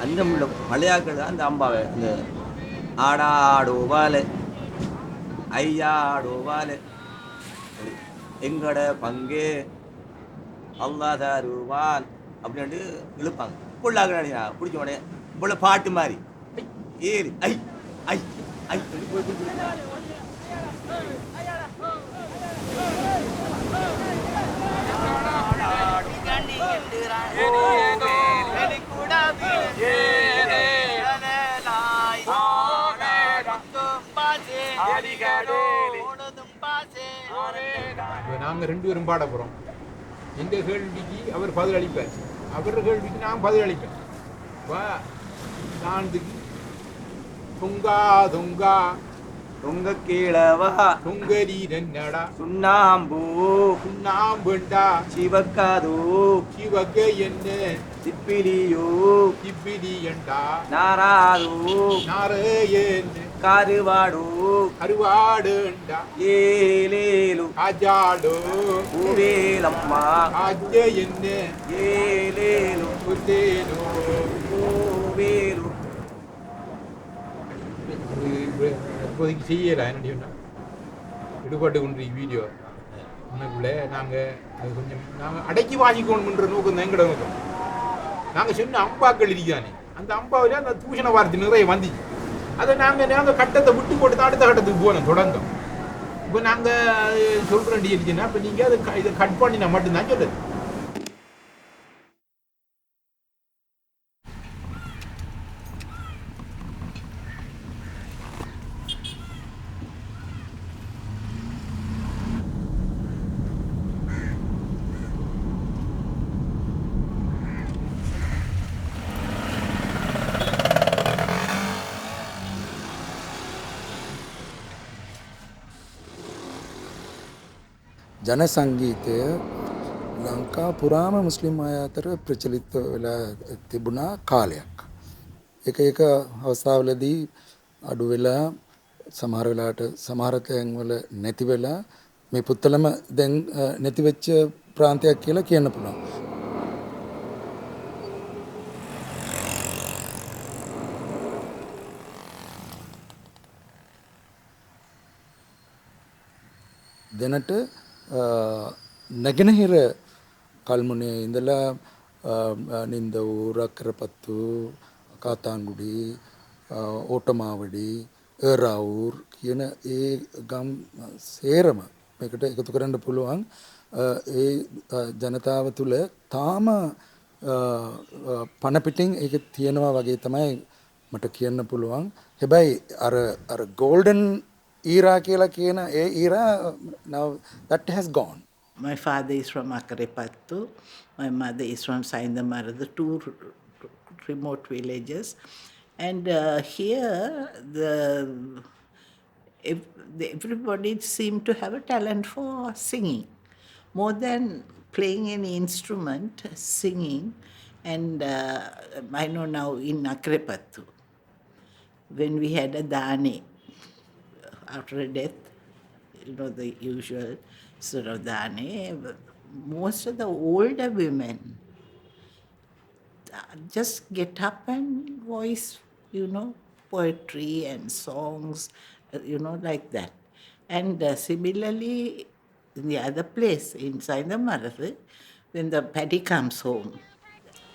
அந்த மலையாக்கள் அந்த அம்பாவை அந்த ஆடாடுவாலே ஐயாடுவாலே எங்கட பங்கே அல்லா தருவான் அப்படின்ட்டு இழுப்பாங்க. புள்ளாக பிடிச்ச உடனே இவ்வளோ பாட்டு மாதிரி ஏறி ஐ ஐ ஐ நாங்கள் 2 பேரும் பாட போகிறோம். எந்த கேள்விக்கு அவர் பதிலளிப்பார், அவர் கேள்விக்கு நான் பதிலளிப்பேன். வா தாண்டுக்கு தொங்கா தொங்கா தொங்க கீழவா தொங்கரி என்னடா சுண்ணாம்பூ சுண்ணாம்புண்டா சிவக்காதோ சிவக்க என்ன திப்பிலியோ திப்பிலி என்றா நாராதோ நாரையன் கருவாடோ கருவாடுண்டா ஏலேலு ஆஜாடோ ஊவேலம்மா ஆஜ என்ன ஏலேலு புத்தேனோ ஊவேலு. இப்போதைக்கு செய்யலாம் என்ன சொன்னால் ஈடுபாட்டு கொண்டு வீடியோ உனக்குள்ளே நாங்கள் அது கொஞ்சம் நாங்கள் அடக்கி வாங்கிக்கணுன்ற நோக்கம் தான் எங்கட நோக்கம். நாங்கள் சொன்ன அம்பாக்கள் இருக்கானே அந்த அம்பாவில் அந்த தூஷண வார்த்தை நிறைய வந்துச்சு. அதை நாங்கள் கட்டத்தை விட்டு போட்டு தான் அடுத்த கட்டத்துக்கு போனோம் தொடர்ந்தோம். இப்போ நாங்கள் சொல்கிறேன் இருக்குன்னா இப்போ நீங்கள் அதை இதை கட் பண்ணி நான் மட்டும்தான் சொல்லுது. ජන සංගීතය ලංකා පුරාම මුස්ලිම් අය අතර ප්‍රචලිත වෙලා තිබුණා කාලයක්. එක අවස්ථාවලදී අඩු වෙලා සමහර වෙලාවට සමහර තැන්වල නැති වෙලා මේ පුත්තලම දැන් නැති වෙච්ච ප්‍රාන්තයක් කියලා කියන්න පුළුවන්. දැනට නැගෙනහිර කල්මුනේ ඉඳලා නින්දවූ රක්කරපත්තු කාතාංගුඩි ඕටමාවඩි ඒරාවුර් කියන ඒ ගම් සේරම මේකට එකතු කරන්න පුළුවන්. ඒ ජනතාව තුළ තාම පණ පිටින් ඒක තියෙනවා වගේ තමයි මට කියන්න පුළුවන්. හැබැයි අර ගෝල්ඩන් era කියලා කියන ඒ era now that has gone. My father is from Akarepattu. My mother is from Saindamara, the two remote villages. And here, everybody seemed to have a talent for singing. More than playing any instrument, singing. And I know now in Akarepattu, when we had a dane, after a death, the usual sort of dane, most of the older women just get up and voice, poetry and songs, like that. And similarly, in the other place, inside the Marathi, when the paddy comes home,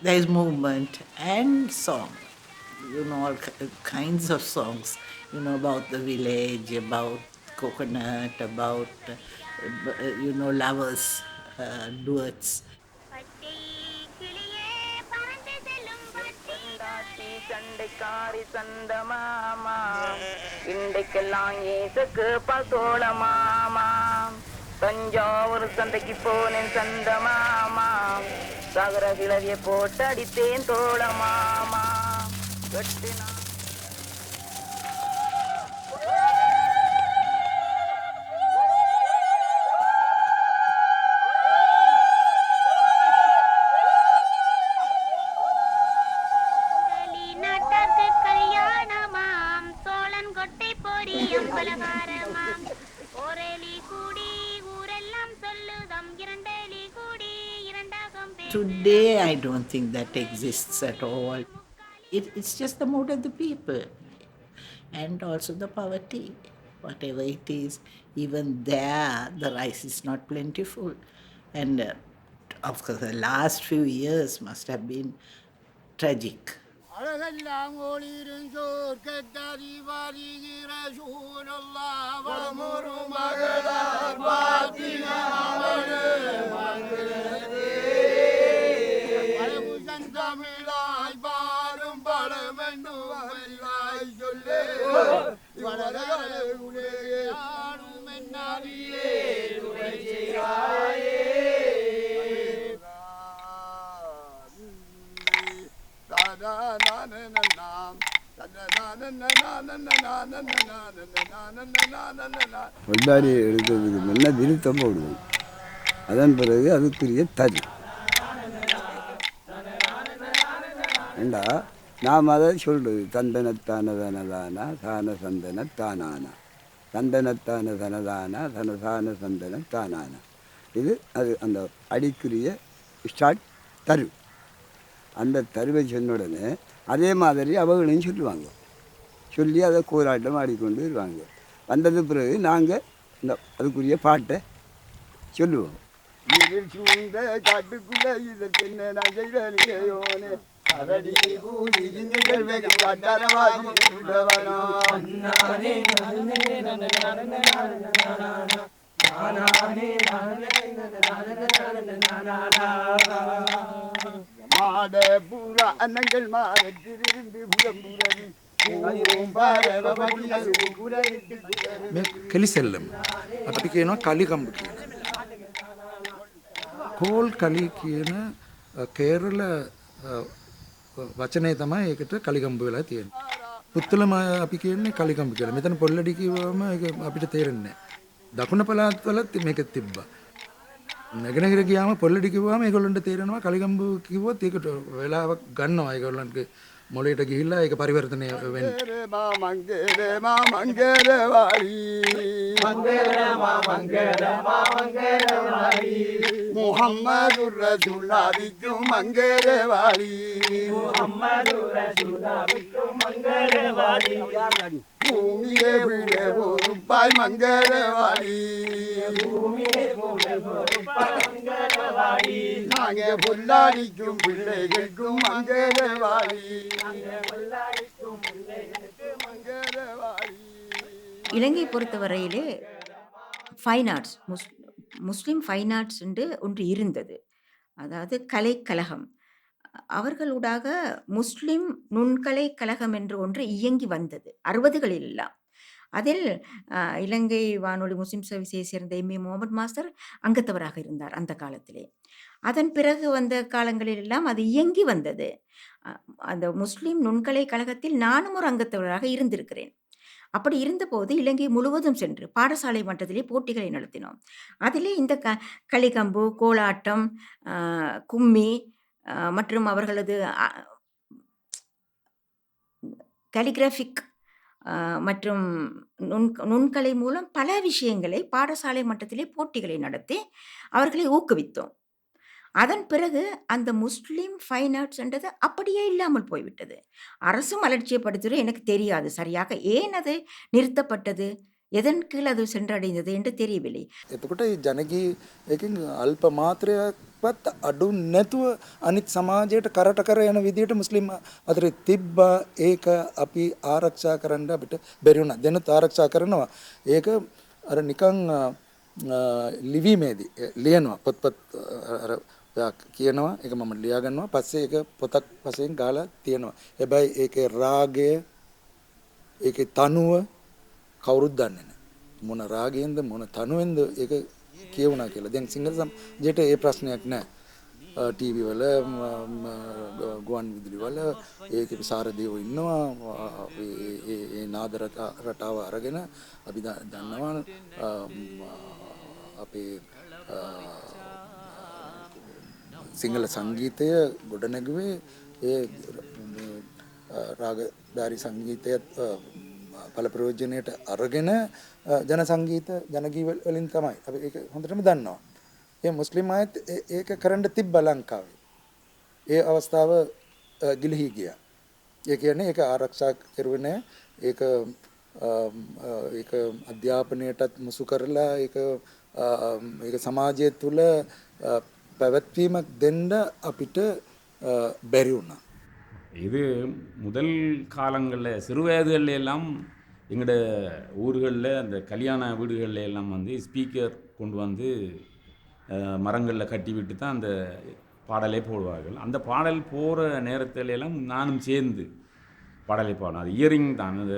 there is movement and song. All kinds of songs, about the village, about coconut, about, lovers, duets. சண்டைக்காரி சந்த மாமா இன்றைக்கெல்லாம் ஏசுக்கு பசோள மாமா தஞ்சாவூர் சந்தைக்கு போனேன் சந்த மாமா சகர கிளவிய போட்டு அடித்தேன் தோள மாமா வெட்டினா Today, I don't think that exists at all. It's just the mood of the people and also the poverty. Whatever it is, even there, the rice is not plentiful. And of course, the last few years must have been tragic. அழகெல்லாம் ஒளிரும் சோர்க்கத்தறி வருகிற சூழல்லா வளமுறு மகளார் பாத்தினாவளே பழமுசன் தமிழாய் பாடும் பழமென்னுவல்லாய் சொல்லே வளரே ஆடும் என்னாரியே துணை செய்யாயே கொண்டாடி எடுக்கிறதுக்கு முன்னே விருத்தம் போடுவோம். அதன் பிறகு அதுக்குரிய தறி ஏண்டா நாம் அதை சொல்கிறது தந்தனத்தான தனதானா தான சந்தன தானானா தந்தனத்தான தனதானா தனதான சந்தன தானானா இது அது அந்த அடிக்குரிய ஸ்டார்ட் தரு. அந்த தருவை சொன்ன உடனே அதே மாதிரி அவங்களையும் சொல்லுவாங்க. சொல்லி அதை கோலாட்டம் ஆடிக்கொண்டு வருவாங்க. வந்தது பிறகு நாங்கள் இந்த அதுக்குரிய பாட்டை சொல்லுவோம். இதில் சூழ்ந்த காட்டுக்குள்ள இதற்கு என்ன நகையோனே அதடி கூலி திங்கள் வெகு கண்டரவாகி உள்ளவனோ மாட பூரா அன்னங்கள் மாறத்திலிருந்து புறம்புறவி මේ කෙලිසෙල්ලම අපි කියනවා කලිකම්බ කියන. කෝල් කලි කියන කේරළ වචනය තමයි ඒකට කලිකම්බ වෙලා තියෙන්නේ. පුත්තලම අපි කියන්නේ කලිකම්බ කියලා. මෙතන පොල්ලඩි කිව්වම ඒක අපිට තේරෙන්නේ නැහැ. දකුණ පළාත්වලත් මේක තිබ්බා. නැගෙනහිර ගියාම පොල්ලඩි කිව්වම ඒගොල්ලන්ට තේරෙනවා කලිකම්බ කිව්වොත් ඒකට වෙලාවක් ගන්නවා ඒගොල්ලන්ගේ මොලේට ගිහිල්ලා ඒක පරිවර්තනය වෙන්න. මංගල වාලි මුහම්මදුර් රසූලා වික්කු මංගල වාලි භූමියේ විලේ වරුපයි මංගල වාලි நாங்க பொல்லாடிக்கும் பிள்ளைகளுக்கும் மங்களவாளி இலங்கை பொறுத்தவரையிலே ஃபைன் ஆர்ட்ஸ் முஸ்லீம் ஃபைன் ஆர்ட்ஸ் என்று ஒன்று இருந்தது. அதாவது கலைக்கழகம். அவர்களூடாக முஸ்லிம் நுண்கலை கழகம் என்று ஒன்று இயங்கி வந்தது 60களில் எல்லாம். அதில் இலங்கை வானொலி முஸ்லிம் சர்வீஸை சேர்ந்த எம்.ஏ. முகமது மாஸ்டர் அங்கத்தவராக இருந்தார் அந்த காலத்திலே. அதன் பிறகு வந்த காலங்களில் எல்லாம் அது இயங்கி வந்தது. அந்த முஸ்லிம் நுண்கலை கழகத்தில் நானும் ஒரு அங்கத்தவராக இருந்திருக்கிறேன். அப்படி இருந்தபோது இலங்கை முழுவதும் சென்று பாடசாலை மட்டத்திலே போட்டிகளை நடத்தினோம். அதிலே இந்த களிகம்பு, கோலாட்டம், கும்மி மற்றும் அவர்களது கலிகிராஃபிக் மற்றும் நுண்கலை மூலம் பல விஷயங்களை பாடசாலை மட்டத்திலே போட்டிகளை நடத்தி அவர்களை ஊக்குவித்தோம். அதன் பிறகு அந்த முஸ்லீம் ஃபைன் ஆர்ட்ஸ் என்றது அப்படியே இல்லாமல் போய்விட்டது. அரசும் அலட்சியப்படுத்துவது எனக்கு தெரியாது சரியாக ஏன் அது நிறுத்தப்பட்டது, එදන් කියලා அது சென்றடைந்தது என்று தெரியவில்லை. එතකොට මේ ජනගී එකකින් අල්ප මාත්‍රයක්වත් අඩු නැතුව අනිත් සමාජයට කරට කර යන විදිහට මුස්ලිම් අතරේ තිබ්බා. ඒක අපි ආරක්ෂා කරන්න අපිට බැරි වුණා. දැනුත් ආරක්ෂා කරනවා. ඒක අර නිකන් ලිවීමේදී ලියනවා පොත්පත් අර කියනවා ඒක මම ලියා ගන්නවා පස්සේ ඒක පොතක් වශයෙන් ගාලා තියෙනවා. හැබැයි ඒකේ රාගය ඒකේ තනුව කවුරුත් දන්නේ නැහැ. මොන රාගයෙන්ද මොන තනුවෙන්ද ඒක කියවුණා කියලා. දැන් සිංහල සමාජයට ඒ ප්‍රශ්නයක් නැහැ. ටීවී වල ගුවන් විදුලි වල ඒකේ සාරදීවෝ ඉන්නවා. ඒ නාද රටාව අරගෙන අපි දන්නවා අපේ සිංහල සංගීතය ගොඩනැගුවේ ඒ රාගධාරී සංගීතයත් පළ ප්‍රයෝජනයට අරගෙන ජන සංගීත ජනගී වලින් තමයි අපි ඒක හොඳටම දන්නවා. ඒ මුස්ලිම් අයත් ඒක කරන්න තිබ්බ ලංකාවේ. ඒ අවස්ථාව ගිලිහි ගියා. ඒ කියන්නේ ඒක ආරක්ෂා කරුවේ නැහැ. ඒක අධ්‍යාපනයටත් මුසු කරලා ඒක සමාජය තුළ පැවැත්වීමක් දෙන්න අපිට බැරි වුණා. இது முதல் காலங்களில் சிறு வயதுகளில் எல்லாம் எங்களோட ஊர்களில் அந்த கல்யாண வீடுகளில் எல்லாம் வந்து ஸ்பீக்கர் கொண்டு வந்து மரங்களில் கட்டி விட்டு தான் அந்த பாடலை போடுவார்கள். அந்த பாடல் போகிற நேரத்தில் எல்லாம் நானும் சேர்ந்து பாடலை பாடும். அது இயரிங் தான், அந்த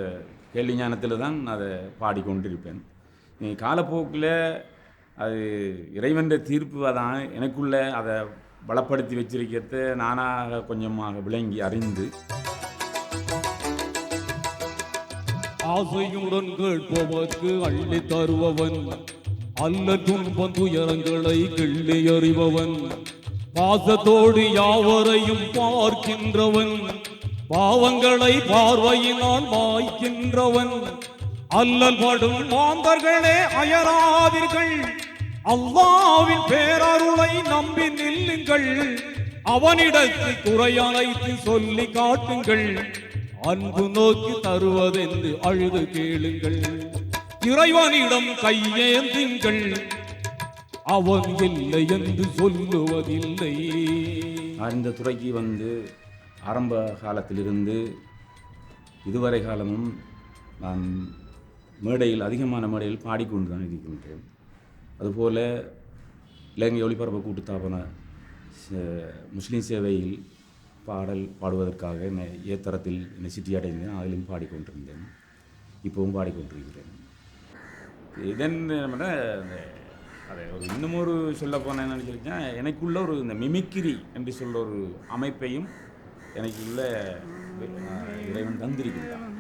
கேள்வி ஞானத்தில் தான் அதை பாடிக்கொண்டிருப்பேன். காலப்போக்கில் அது இறைவன் தீர்ப்பு தான் எனக்குள்ள அதை பலப்படுத்தி வச்சிருக்கிறத நானாக கொஞ்சமாக விளங்கி அறிந்து ஆசையுடன் கேட்பவர்க்கு அள்ளி தருபவன், அல்ல துன்பம் துயரங்களை கிள்ளி அறிபவன், பாசத்தோடு யாவரையும் பார்க்கின்றவன், பாவங்களை பார்வையினால் மாய்க்கின்றவன், அல்லல் படும் மாந்தர்களே அயராதீர்கள், அல்லாஹ்வின் பேரருளை நம்பி நில்லுங்கள், அவனிடத்தில் குறையனைத்து சொல்லி காட்டுங்கள், அன்பு நோக்கி தருவதென்று அழுது கேளுங்கள், இறைவனிடம் கையேந்துங்கள், அவன் இல்லை என்று சொல்லுவதில்லை. இந்த துறைக்கு வந்து ஆரம்ப காலத்திலிருந்து இதுவரை காலமும் நான் மேடையில் அதிகமான மேடையில் பாடிக்கொண்டு தான் இருக்கின்றேன். அதுபோல் இலங்கை ஒளிபரப்பு கூட்டுத்தாபன முஸ்லீம் சேவையில் பாடல் பாடுவதற்காக ஏத்தரத்தில் என்னை சிட்டியடைந்தேன். அதிலும் பாடிக்கொண்டிருந்தேன், இப்போவும் பாடிக்கொண்டிருக்கிறேன். இதன் அதை ஒரு இன்னும் ஒரு சொல்ல போனேன் நினச்சிருக்கேன், எனக்குள்ள ஒரு இந்த மிமிக்ரி என்று சொல்ல ஒரு அமைப்பையும் எனக்குள்ள இறைவன் தந்திருக்கின்றான்.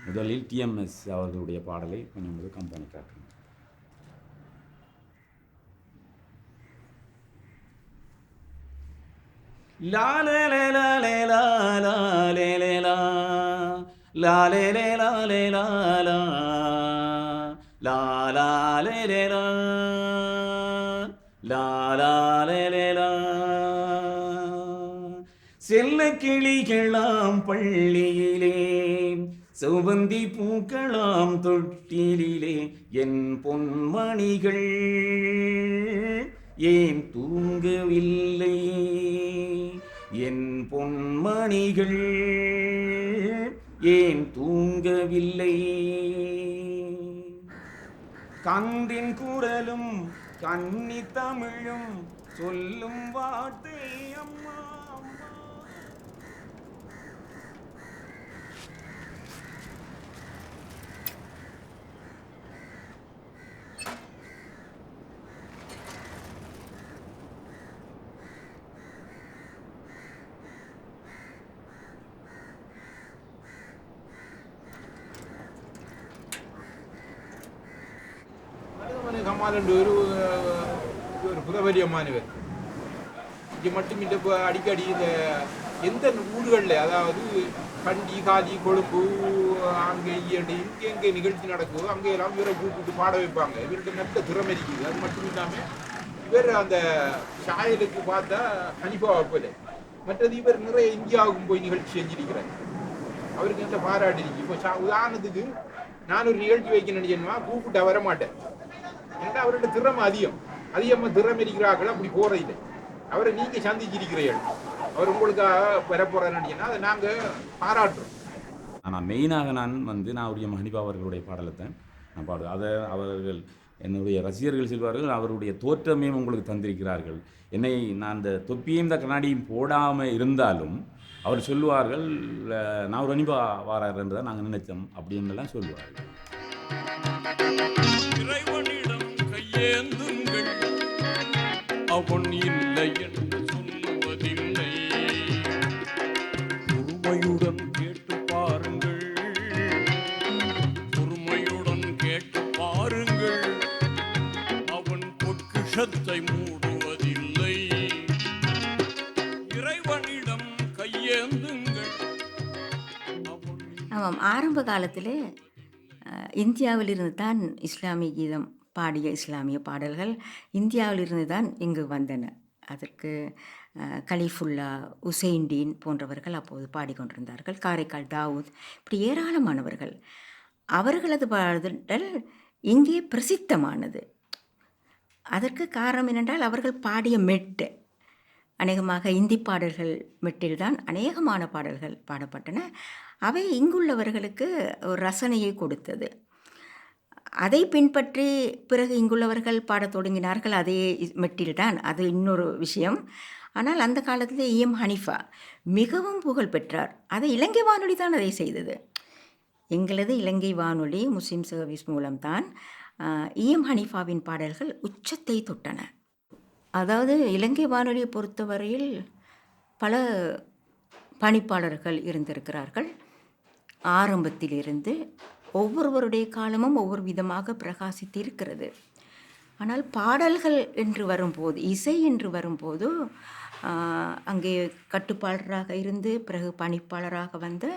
முதலில் டிஎம்எஸ் அவர்களுடைய பாடலை கொஞ்சம் கம்பெனி காட்டுறேன். லாலே லாலே லாலே லாலே லாலே லாலே லாலே லாலே லாலே லா செல்ல கிளிகளாம் பள்ளியிலே, சௌபந்தி பூக்களாம் தொட்டிலே, என் பொன்மணிகள் ஏன் தூங்கவில்லை, என் பொன்மணிகள் ஏன் தூங்கவில்லை, கன்றின் குரலும் கன்னி தமிழும் சொல்லும் வார்த்தை அம்மா. கமாலண்டு ஒரு புதவரியமானவர் இங்கே மட்டும் இந்த அடிக்கடி இந்த எந்த ஊர்களில், அதாவது கண்டி காலி கொழும்பு அங்கே எங்கே நிகழ்ச்சி நடக்குதோ அங்கெல்லாம் இவரை கூப்பிட்டு பாட வைப்பாங்க. இவருக்கு நல்ல திறமை இருக்குது. அது மட்டும் இல்லாமல் இவர் அந்த ஷாயலுக்கு பார்த்தா ஹனிஃபாவை போல. மற்றது இவர் நிறைய இந்தியாவுக்கும் போய் நிகழ்ச்சி செஞ்சிருக்கிறார். அவருக்கு நல்ல பாராட்டு இருக்கு. இப்போ உதாரணத்துக்கு நான் ஒரு நிகழ்ச்சி வைக்க நினைச்சேன்னா கூப்பிட்டு வர மாட்டேன். ஏன்னா அவரோட திறமை அதிகமாக திறமை இருக்கிறார்கள். அப்படி போறதில்லை. அவரை நீங்க சந்திச்சிருக்கிறீர்கள். அவர் உங்களுக்காக பெற போறாருன்னு நினைச்சேன்னா அதை நாங்கள் பாராட்டுறோம். ஆனால் மெயினாக நான் அவருடைய ஹனிஃபா அவர்களுடைய பாடலை தான் நான் பாடுவேன். அதை அவர்கள் என்னுடைய ரசிகர்கள் சொல்வார்கள், அவருடைய தோற்றமே உங்களுக்கு தந்திருக்கிறார்கள். நான் அந்த தொப்பியும் இந்த கண்ணாடியும் போடாமல் இருந்தாலும் அவர் சொல்லுவார்கள், நான் ஒரு ஹனிஃபா வாரார் என்று தான் நாங்கள் நினைச்சோம் அப்படின்னுலாம் சொல்லுவார்கள். இறைவனிடம் கையேந்துங்கள், அவன் இல்லை என்று சொல்லுவதில்லை. பொறுமையுடன் கேட்டு பாருங்கள், பொறுமையுடன் கேட்டு பாருங்கள், அவன் பொக்கிஷத்தை மூடுவதில்லை. இறைவனிடம் கையேந்துங்கள். ஆமாம், ஆரம்ப காலத்தில் இந்தியாவிலிருந்து தான் இஸ்லாமிய கீதம் பாடிய இஸ்லாமிய பாடல்கள் இந்தியாவிலிருந்து தான் இங்கு வந்தன. அதற்கு கலிஃபுல்லா, உசைன்டீன் போன்றவர்கள் அப்போது பாடிக்கொண்டிருந்தார்கள். காரைக்கால் தாவூத், இப்படி ஏராளமானவர்கள். அவர்களது பாடல் இங்கே பிரசித்தமானது. அதற்கு காரணம் என்னென்றால் அவர்கள் பாடிய மெட்டு, அநேகமாக இந்தி பாடல்கள் மெட்டில்தான் அநேகமான பாடல்கள் பாடப்பட்டன. அவை இங்குள்ளவர்களுக்கு ஒரு ரசனையை கொடுத்தது. அதை பின்பற்றி பிறகு இங்குள்ளவர்கள் பாடத் தொடங்கினார்கள் அதே மெட்டில்தான், அது இன்னொரு விஷயம். ஆனால் அந்த காலத்தில் இஎம் ஹனிஃபா மிகவும் புகழ் பெற்றார். அதை இலங்கை வானொலி தான் அதை செய்தது. எங்களது இலங்கை வானொலி முஸ்லிம் சர்வீஸ் மூலம்தான் இஎம் ஹனிஃபாவின் பாடல்கள் உச்சத்தை தொட்டன. அதாவது இலங்கை வானொலியை பொறுத்தவரையில் பல பணிப்பாளர்கள் இருந்திருக்கிறார்கள். ஆரம்பத்திலிருந்து ஒவ்வொருவருடைய காலமும் ஒவ்வொரு விதமாக பிரகாசித்து இருக்கிறது. ஆனால் பாடல்கள் என்று வரும்போது, இசை என்று வரும்போது, அங்கே கட்டுப்பாளராக இருந்து பிறகு பணிப்பாளராக வந்த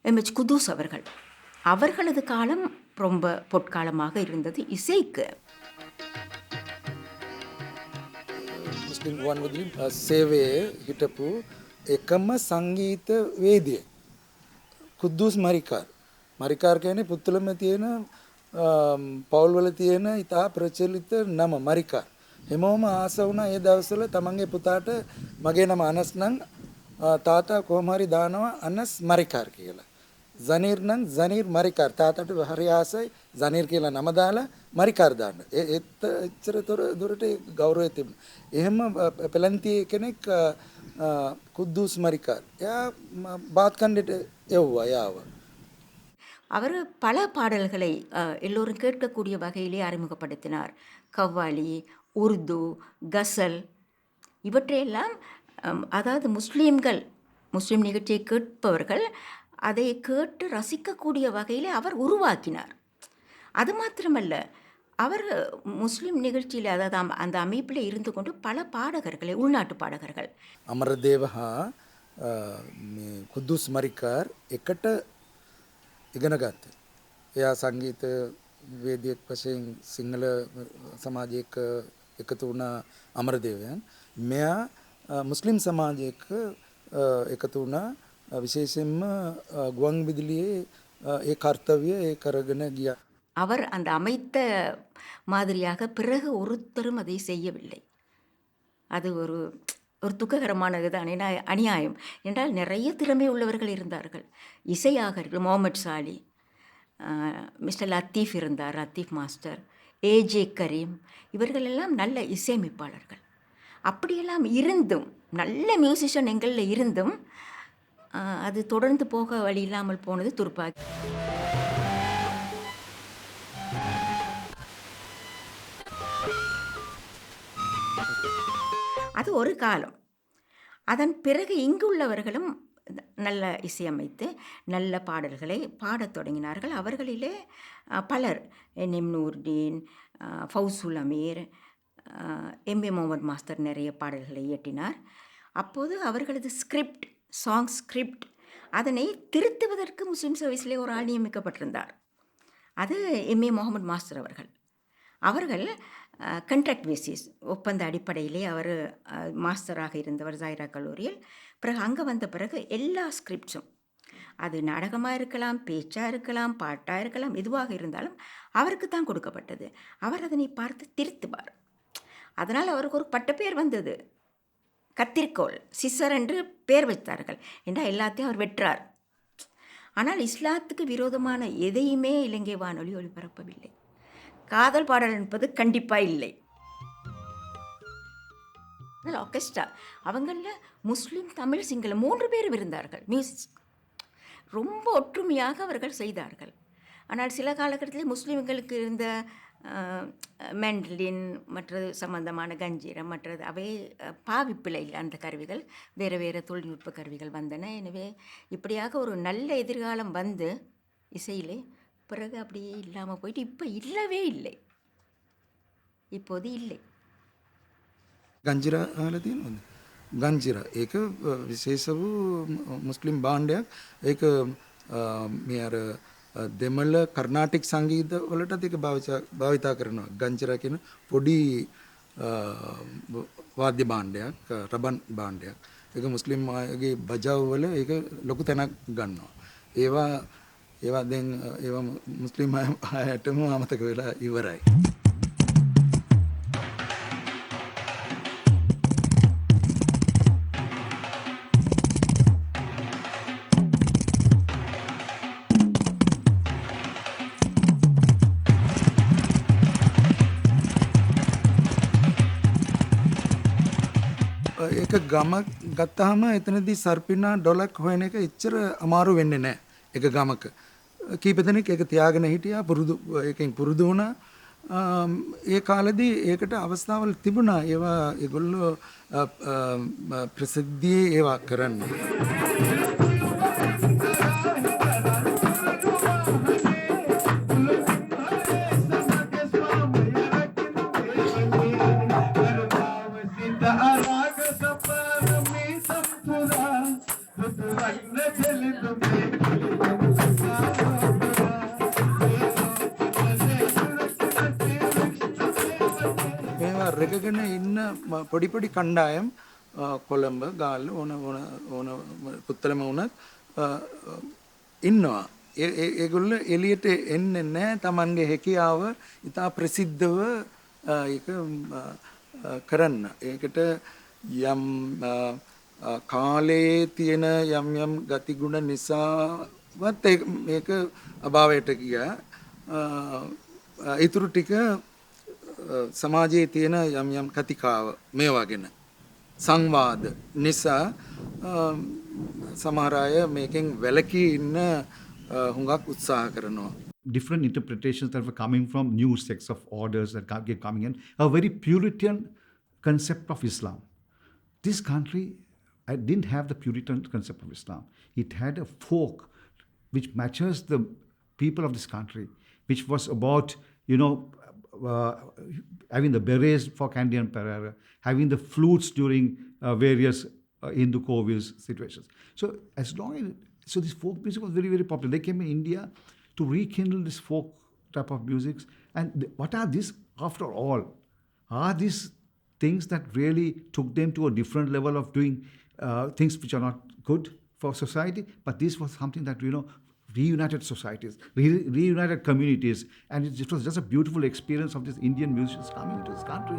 எம்எச் குதூஸ் அவர்களது காலம் ரொம்ப பொற்காலமாக இருந்தது இசைக்கு. මුස්ලිම් ගුවන්විදුලි සේවයේ හිටපු එකම සංගීත වේදිය කුද්දුස් මරිකාර්. මරිකාර් කියන්නේ පුත්තලම තියෙන පවුල්වල තියෙන ඉතා ප්‍රචලිත නම මරිකාර්. හැමෝම ආස වුණා ඒ දවස්වල තමන්ගේ පුතාට මගේ නම අනස් නම් තාතා කොහොම හරි දානවා අනස් මරිකාර් කියලා. ජනීර් නම් ජනීර් මරිකාර්. තාතාට හරි ආසයි ජනීර් කියලා නම දාලා මරිකාර් දාන්න. එච්චර දුරට ගෞරවය තිබුණා. එහෙම පෙලන්තියේ කෙනෙක් குத்தூஸ் மரிக்கார் பாத் கண்டிட்டு எவ்வா யாவ அவர் பல பாடல்களை எல்லோரும் கேட்கக்கூடிய வகையிலே அறிமுகப்படுத்தினார். கவ்வாலி, உருது, கசல் இவற்றையெல்லாம் அதாவது முஸ்லீம் நிகழ்ச்சியை கேட்பவர்கள் அதை கேட்டு ரசிக்கக்கூடிய வகையில் அவர் உருவாக்கினார். அது மாத்திரமல்ல, அவர் முஸ்லீம் நிகழ்ச்சியில் அதாவது அந்த அமைப்பில் இருந்து கொண்டு பல பாடகர்களை, உள்நாட்டு பாடகர்கள் අමරදේව හා කුද්දුස් මරිකාර් එකට ඉගෙන ගත්තා. එයා සංගීත වේදිකයෙක් වශයෙන් සිංහල සමාජයක එකතු වුණ අමරදේවයන්. මෙයා මුස්ලිම් සමාජයක එකතු වුණ විශේෂයෙන්ම ගුවන් විදුලියේ ඒ කාර්යය ඒ කරගෙන ගියා. அவர் அந்த அமைத்த மாதிரியாக பிறகு ஒருத்தரும் அதை செய்யவில்லை. அது ஒரு துக்ககரமானது தான், அநியாயம் என்றால் நிறைய திறமை உள்ளவர்கள் இருந்தார்கள். இசையாக முகமது சாலி, மிஸ்டர் லத்தீஃப் இருந்தார், லத்தீஃப் மாஸ்டர், ஏஜே கரீம், இவர்களெல்லாம் நல்ல இசையமைப்பாளர்கள். அப்படியெல்லாம் இருந்தும், நல்ல மியூசிஷியன் எங்களில் இருந்தும் அது தொடர்ந்து போக வழி இல்லாமல் போனது துர்பாக்கியம். அது ஒரு காலம். அதன் பிறகு இங்குள்ளவர்களும் நல்ல இசையமைத்து நல்ல பாடல்களை பாடத் தொடங்கினார்கள். அவர்களிலே பலர் N M Noordeen, Fowzul Ameer, M A Muhammad master நிறைய பாடல்களை இயற்றினார். அப்போது அவர்களது சாங் ஸ்கிரிப்ட் அதனை திருத்துவதற்கு முஸ்லீம் சர்வீஸிலே ஒரு ஆள் நியமிக்கப்பட்டிருந்தார். அது எம்ஏ முகமது மாஸ்டர் அவர்கள் கண்ட்ராக்ட் பேசிஸ், ஒப்பந்த அடிப்படையிலே அவர் மாஸ்டராக இருந்தவர் ஜாயிரா கல்லூரியில். பிறகு அங்கே வந்த பிறகு எல்லா ஸ்கிரிப்ட்ஸும், அது நாடகமாக இருக்கலாம், பேச்சாக இருக்கலாம், பாட்டாக இருக்கலாம், எதுவாக இருந்தாலும் அவருக்கு தான் கொடுக்கப்பட்டது. அவர் அதனை பார்த்து திருத்துவார். அதனால் அவருக்கு ஒரு பட்டப்பேர் வந்தது, கத்திரிக்கோள் சிசர் என்று பேர் வைத்தார்கள். என்றால் எல்லாத்தையும் அவர் வெற்றார். ஆனால் இஸ்லாத்துக்கு விரோதமான எதையுமே இலங்கை வானொலி ஒளிபரப்பவில்லை. காதல் பாடல் என்பது கண்டிப்பாக இல்லை. ஆர்கெஸ்ட்ரா அவங்களில் முஸ்லீம், தமிழ், சிங்களம் 3 பேரும் இருந்தார்கள். மியூசிக் ரொம்ப ஒற்றுமையாக அவர்கள் செய்தார்கள். ஆனால் சில காலகட்டத்தில் முஸ்லீம்களுக்கு இருந்த மெண்டலின் மற்றது சம்பந்தமான கஞ்சீரம் மற்றது அவை பாவிப்பில் இல்லை. அந்த கருவிகள் வேறு வேறு தொழில்நுட்ப கருவிகள் வந்தன. எனவே இப்படியாக ஒரு நல்ல எதிர்காலம் வந்து இசையிலே பிறகு அப்படியே இல்லாமல் போயிட்டு இப்போ இல்லவே இல்லை. இப்போது இல்லை. ගංජිරා අහලා තියෙනවද? ගංජිරා ඒක විශේෂ වූ මුස්ලිම් භාණ්ඩයක්. ඒක මේ අර දෙමළ කර්ණාටික් සංගීත වලටත් ඒක භාවිතා කරනවා. ගංජිරා කියන පොඩි වාද්‍ය භාණ්ඩයක්, රබන් භාණ්ඩයක්. ඒක මුස්ලිම් අයගේ බජව් වල ඒක ලොකු තැනක් ගන්නවා. ඒවා දැන් ඒවා මුස්ලිම් අයටම අමතක වෙලා ඉවරයි. ඒක ගම ගත්තාම එතනදී සර්පිනා ඩොලක් හොයන එක එච්චර අමාරු වෙන්නේ නැහැ. එක ගමක කීප දෙනෙක් ඒක තියාගෙන හිටියා, ඒකෙන් පුරුදු වුණා. ඒ කාලෙදී ඒකට අවස්ථාවල් තිබුණා. ඒවා ඒගොල්ලෝ ප්‍රසිද්ධියේ ඒවා කරන්න. රැකගෙන ඉන්න පොඩි පොඩි කණ්ඩායම් කොළඹ ගාල්ල ඕන පුත්තලම වුණත් ඉන්නවා. ඒගොල්ලෝ එළියට එන්නේ නැහැ. Tamanගේ හැකියාව ඉතා ප්‍රසිද්ධව ඒක කරන්න. ඒකට යම් කාලයේ තියෙන යම් ගතිගුණ නිසාවත් මේක අභාවයට ගියා. ඊටු ටික සමාජයේ තියෙන යම් කතිකාව මේවා ගැන සංවාද නිසා සමහර අය මේකෙන් වැළකී ඉන්න හුඟක් උත්සාහ කරනවා. Different interpretations that were coming from new sects of orders that kept coming in, a very Puritan concept of Islam. This country didn't have the Puritan concept of Islam. It had a folk which matches the people of this country, which was about, having the berets for Candy and Pereira, having the flutes during various Hindu Kovils situations. So this folk music was very, very popular. They came in India to rekindle this folk type of music. And what are these, after all? Are these things that really took them to a different level of doing things which are not good for society? But this was something that, reunited societies, reunited communities, and it was just a beautiful experience of these Indian musicians coming into this country.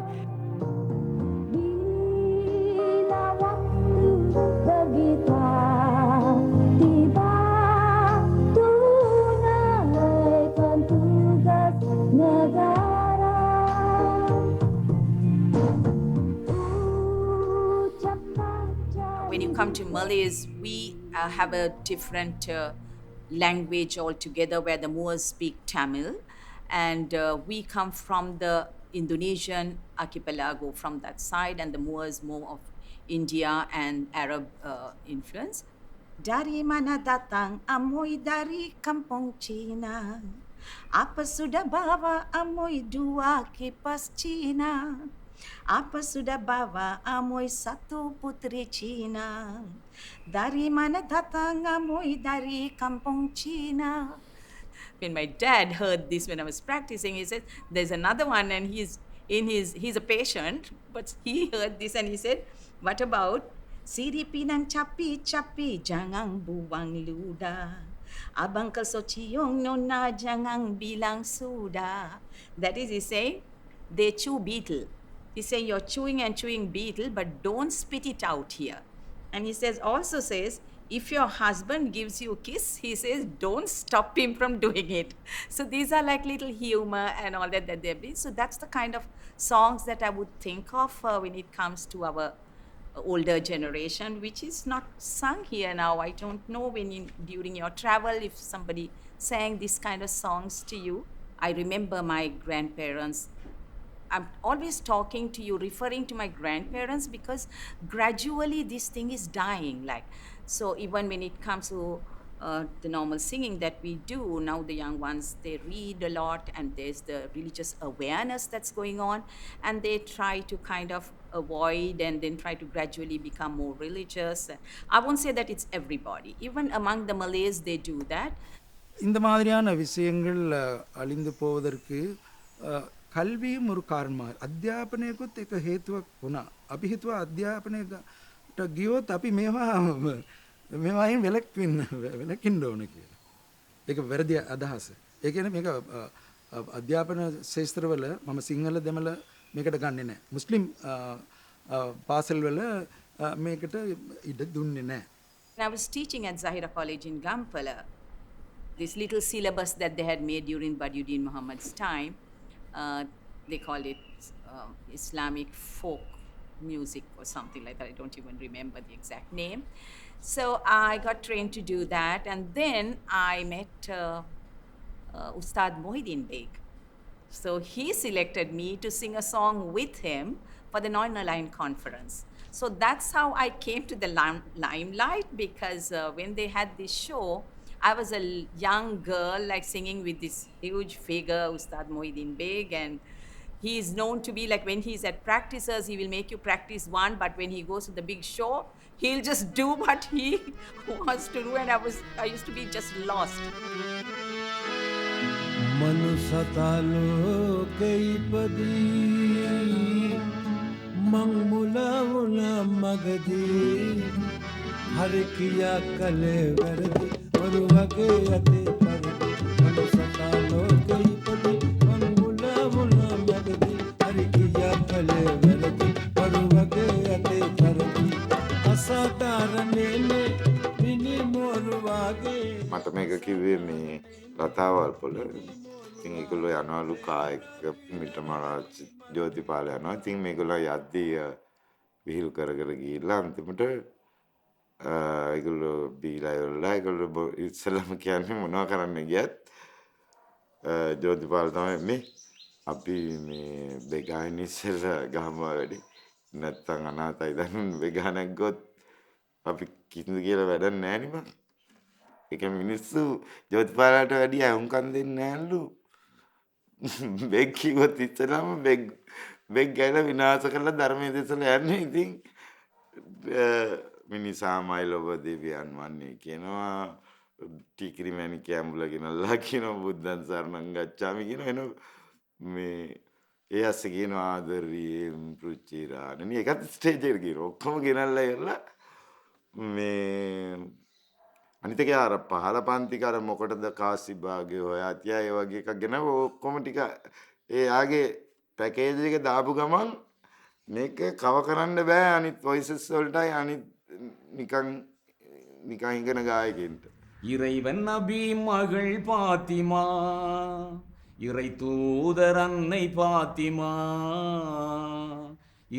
When you come to Malays, we have a different language altogether, where the Moors speak Tamil, and we come from the Indonesian archipelago from that side, and the Moors more of India and Arab influence. Dari mana datang amoy dari kampung Cina, apa sudah bawa amoy dua kipas Cina, apa sudah bawa amoy satu putri Cina, dari mana datang amoy dari kampung Cina. When my dad heard this when I was practicing, he said, there's another one, and he's a patient, but he heard this and he said, what about siripinang capi-capi jangan buang ludah, abang kesociong nona jangan bilang sudah. That is, he's saying, they chew beetle. He's saying you're chewing and chewing beetle, but don't spit it out here. And he says, also says, if your husband gives you a kiss, he says, don't stop him from doing it. So these are like little humor and all that they've been. So that's the kind of songs that I would think of when it comes to our older generation, which is not sung here now. I don't know when during your travel, if somebody sang this kind of songs to you. I remember my grandparents. I'm always talking to you, referring to my grandparents, because gradually this thing is dying. Like, so even when it comes to the normal singing that we do now, the young ones, they read a lot, and there's the religious awareness that's going on, and they try to kind of avoid and then try to gradually become more religious. I won't say that it's everybody. Even among the Malays, they do that. இந்த மாதிரியான விஷயங்கள் අලින්ද போவதற்கு කල්වියම ஒரு කාරණා. අධ්‍යාපනයකුත් එක හේතුවක් වුණා. අපි හිතුවා අධ්‍යාපනයට ගියොත් අපි මේවායින් වැළකින්න ඕන කියලා. ඒක වැරදි අදහස. ඒ කියන්නේ මේක අධ්‍යාපන ශාස්ත්‍රවල මම සිංහල දෙමළ මේකට ගන්නෙ නැහැ. මුස්ලිම් පාසල්වල මේකට ඉඩ දුන්නේ නැහැ. I was teaching at Zahira College in Gampala. This little syllabus that they had made during Badiuddin Muhammad's time, they called it Islamic folk music or something like that. I don't even remember the exact name. So I got trained to do that, and then I met Ustad Mohideen Beg. So he selected me to sing a song with him for the Non-Aligned Conference. So that's how I came to the limelight, because when they had this show, I was a young girl, like singing with this huge figure, Ustad Mohideen Beg, and he is known to be like, when he's at practices, he will make you practice one, but when he goes to the big show, he'll just do what he wants to do, and I used to be just lost. මට මේක කිව්වේ මේ ලතාවල් පොළ. ඉතින් ඒගොල්ලෝ යනවලු කායක මිටමරාජ් ජෝතිපාල යනවා. ඉතින් මේගොල්ලෝ යද්දී විහිළු කර ගිහිල්ලා අන්තිමට ඒගොල්ලෝ බීලා ඉවරලා ඒගොල්ලෝ ඉස්සෙල්ලාම කියන්නේ මොනවා කරන්න ගියත් ජෝතිපාල තමයි මේ අපි මේ බෙගායින් ඉස්සෙල්ලා ගහම වැඩි නැත්තම් අනාතයි දැන් බෙගා නැග්ගොත් අපි කිසිදු කියලා වැඩක් නැහැ නේ බං. ඒක මිනිස්සු ජෝතිපාලට වැඩි අහුම්කම් දෙන්නේ නැහැලු. බෙග් කිව්වොත් ඉස්සෙල්ලාම බෙග් ගැන විනාශ කරලා ධර්මයේ දෙසලා යන්නේ. ඉතින් මිනිසාමයි ලොබ දෙවියන් වන්නේ කියනවා. ටිකිරිමැණි කැඹුල ගෙනල්ලා කියනවා බුද්ධං සරණං ගච්ඡාමි කියනවා. එන මේ ඒ අස්සේ කියනවා ආදරියෙන් පෘච්චිරාණනි. ඒකත් ස්ටේජ් එකට ගිහලා ඔක්කොම ගෙනල්ලා ඉවරලා මේ අනිත් එක අර පහළ පන්තිකාර මොකටද කාසි භාගය හොයා තියා ඒ වගේ එකක් ගෙන ඔක්කොම ටික ඒ ආගේ පැකේජ් එක දාපු ගමන් මේක කව කරන්න බෑ අනිත් වොයිසස් වලටයි අනිත් නිකන් ඉගෙන ගායකෙන්ට. இறைவன் நபி மகள் பாத்திமா, இறை தூதர் அன்னை பாத்திமா,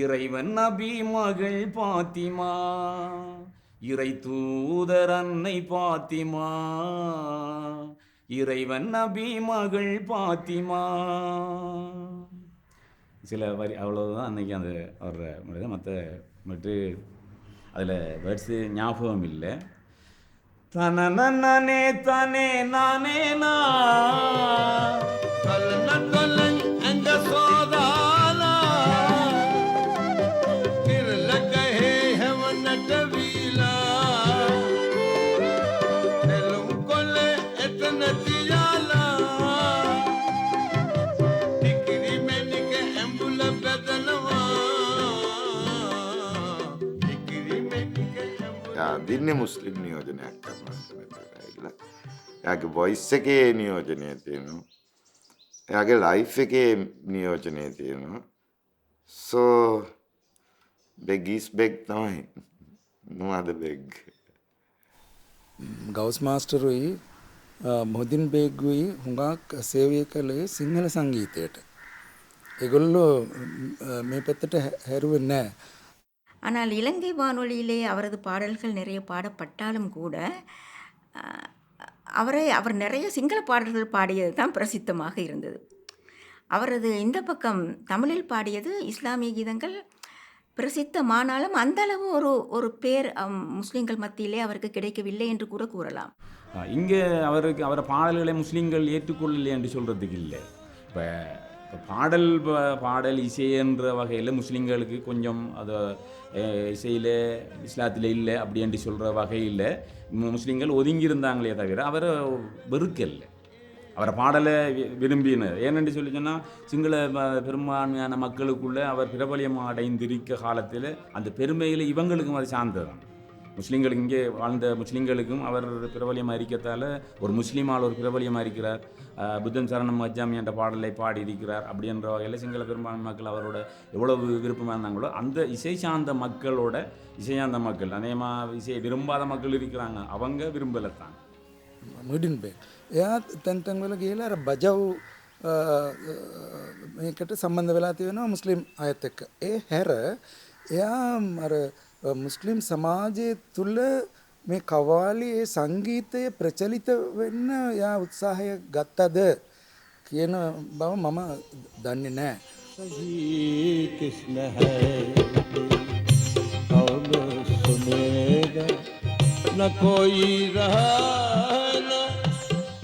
இறைவன் நபி மகள் பாத்திமா, இறை தூதர் அன்னை பாத்திமா, இறைவன் நபி மகள் பாத்திமா. சில வரி அவ்வளோதான் அன்றைக்கி அந்த வர்ற மற்ற அதில் வேர்ட்ஸு ஞாபகம் இல்லை. தனனனனே தனே நானே நா கலனகலன் அங்க சோதானா கிரலகஹே ஹவனட வீலா நெலும் கொல்லே எத்தனதியாலா டிகிரி மெனிகே எம்புல பெதனவா டிகிரி மெனிகே දින්නේ මුස්ලිම් නියෝජනයක් කරනවා කියලා. එයාගේ වොයිස් එකේ නියෝජනය තියෙනවා. එයාගේ ලයිෆ් එකේ නියෝජනය තියෙනවා. බෙග් තමයි. මොනවද බෙග්? ගවස් මාස්ටරුයි මොහදින් බේග්ගුයි හුඟක් සේවය කළේ සිංහල සංගීතයට. ඒගොල්ලෝ මේ පැත්තට හැරුවේ නැහැ. ஆனால் இலங்கை வானொலியிலே அவரது பாடல்கள் நிறைய பாடப்பட்டாலும் கூட அஹ், அவர் நிறைய சிங்கள பாடல்கள் பாடியது தான் பிரசித்தமாக இருந்தது. அவரது இந்த பக்கம் தமிழில் பாடியது இஸ்லாமிய கீதங்கள் பிரசித்தமானாலும் அந்த அளவு ஒரு ஒரு பேர் முஸ்லிம்கள் மத்தியிலே அவருக்கு கிடைக்கவில்லை என்று கூட கூறலாம். இங்கே அவரை பாடல்களை முஸ்லீம்கள் ஏற்றுக்கொள்ளலை என்று சொல்கிறதுக்கு இல்லை. இப்போ பாடல் இசை என்ற வகையில் முஸ்லீம்களுக்கு கொஞ்சம் அதை இசையில் இஸ்லாத்தில் இல்லை அப்படி என்று சொல்கிற வகையில் முஸ்லீம்கள் ஒதுங்கியிருந்தாங்களே தவிர அவரை வெறுக்கலை. அவரை பாடலை விரும்பினர். ஏனென்று சொல்லி சொன்னால் சிங்கள பெரும்பான்மையான மக்களுக்குள்ளே அவர் பிரபலியம் அடைந்திருக்க காலத்தில் அந்த பெருமையில் இவங்களுக்கும் அது சார்ந்ததான். முஸ்லீம்களுக்கு இங்கே வாழ்ந்த முஸ்லீம்களுக்கும் அவர் பிரபலியமாக இருக்கத்தால் ஒரு முஸ்லீமால் ஒரு பிரபலியமாக இருக்கிறார். புத்தன் சரணம் அஜாமி என்ற பாடலை பாடியிருக்கிறார். அப்படின்ற வகையில் சிங்கள பெரும்பான்மை மக்கள் அவரோட எவ்வளவு விருப்பமாக இருந்தாங்களோ அந்த இசை சார்ந்த மக்களோட இசையார்ந்த மக்கள் அநேகமாக இசையை விரும்பாத மக்கள் இருக்கிறாங்க, அவங்க விரும்பலை தான். මුඩින් බේ එයා තැන්තැන්වල ගිහිලා අර බජව් මේකට සම්බන්ධ වෙලා තියෙනවා මුස්ලිම් අයත් එක්ක. ඒ හැර එයා අර මුස්ලිම් සමාජය තුළ මේ කවාලි ඒ සංගීතය ප්‍රචලිත වෙන්න එයා උත්සාහය ගත්තද කියන බව මම දන්නේ නැහැ. सही किस्म है अब सुनेगा न कोई रहा न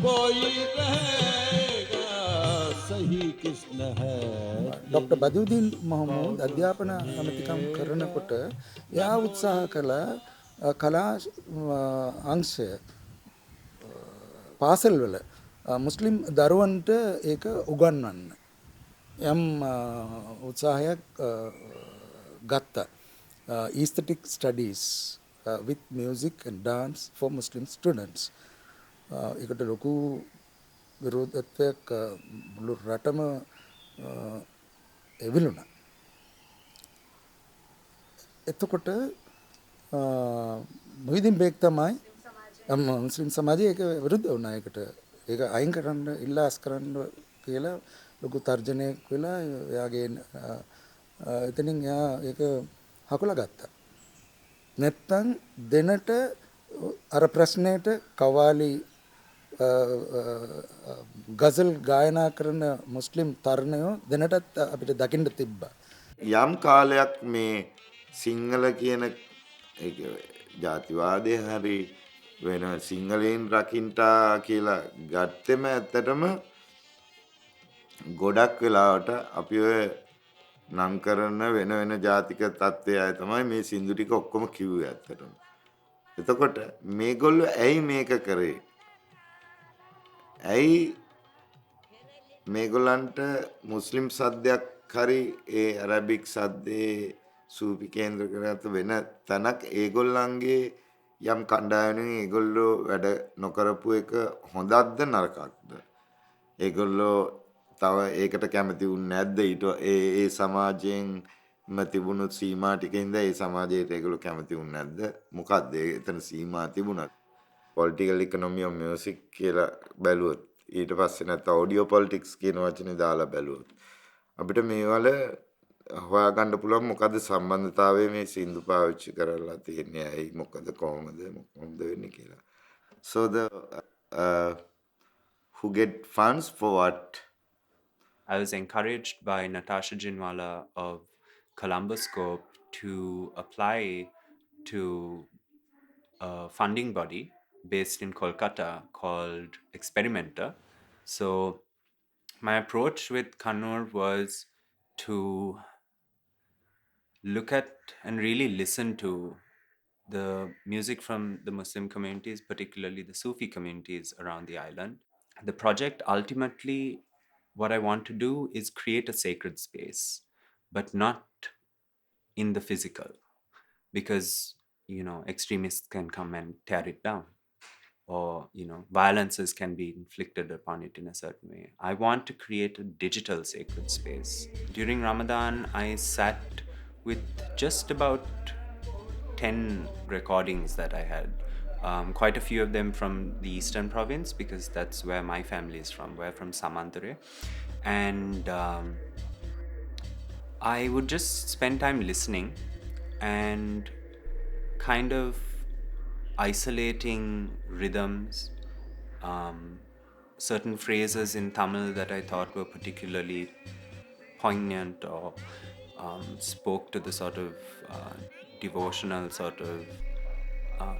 कोई रहेगा सही किस्म है ඩොක්ටර් බදුදීන් මොහමූද් අධ්‍යාපන අමතිකම් කරනකොට එයා උත්සාහ කළ කලා අංශය පාසල්වල මුස්ලිම් දරුවන්ට ඒක උගන්වන්න යම් උත්සාහයක් ගත්තා. aesthetic studies with music and dance for Muslim students. ඒකට ලොකු විරෝධත්වයක් මුළු රටම එවිලුණා. එතකොට මොහිදින් බේග් තමයි මුස්ලිම් සමාජයේ ඒක විරුද්ධ වුණා. ඒකට ඒක අයින් කරන්න ඉල්ලාස් කරන්න කියලා ලොකු තර්ජනයක් වෙලා එයාගේ එතනින් එයා ඒක හකුලා ගත්තා. නැත්තම් දෙනට අර ප්‍රශ්නයට කවාලි ගසල් ගායනා කරන මුස්ලිම් තරුණයෝ දෙනටත් අපිට දකින්න තිබ්බා. යම් කාලයක් මේ සිංහල කියන ජාතිවාදය හරි වෙන සිංහලයෙන් රකින්ටා කියලා ගත්තෙම ඇත්තටම ගොඩක් වෙලාවට අපි ඔය නම් කරන වෙන වෙන ජාතික තත්ත්වය අය තමයි මේ සින්දු ටික ඔක්කොම කිව්වේ ඇත්තටම. එතකොට මේගොල්ලෝ ඇයි මේක කරේ? ඇයි මේගොල්ලන්ට මුස්ලිම් සද්දයක් හරි ඒ අරබික් සද්දේ සූපි කේන්ද්‍ර කරගත්ත වෙන තැනක් ඒගොල්ලන්ගේ යම් කණ්ඩායමකින් ඒගොල්ලෝ වැඩ නොකරපු එක හොඳක්ද නරකක්ද? ඒගොල්ලෝ තව ඒකට කැමති වුනේ නැද්ද? ඊට ඒ සමාජයෙන් තිබුණු සීමා ටිකින්ද ඒ සමාජයට ඒගොල්ලෝ කැමති වුනේ නැද්ද? මොකද්ද එතන සීමා තිබුණත්? පොලිටිකල් ඉකොනොමි ඔෆ් මියුසික් කියලා බැලුවොත් ඊට පස්සේ නැත්නම් ඔඩියෝ පොලිටික්ස් කියන වචනේ දාලා බැලුවොත් අපිට මේවල හොයාගන්න පුළුවන් මොකද්ද සම්බන්ධතාවය මේ සින්දු පාවිච්චි කරලා තියෙන්නේ ඇයි මොකද කොහොමද වෙන්නේ කියලා. So the who get funds for what? I was encouraged by Natasha Jinwala of Columbus Scope to apply to a funding body based in Kolkata called Experimenter. So my approach with Kannur was to look at and really listen to the music from the Muslim communities, particularly the Sufi communities around the island. The project ultimately, what I want to do is create a sacred space, but not in the physical, because extremists can come and tear it down, or violences can be inflicted upon it in a certain way. I want to create a digital sacred space. During Ramadan, I sat with just about 10 recordings that I had quite a few of them from the eastern province, because that's where my family is from. We're from Samantare. And I would just spend time listening and kind of isolating rhythms, certain phrases in Tamil that I thought were particularly poignant or spoke to the sort of devotional sort of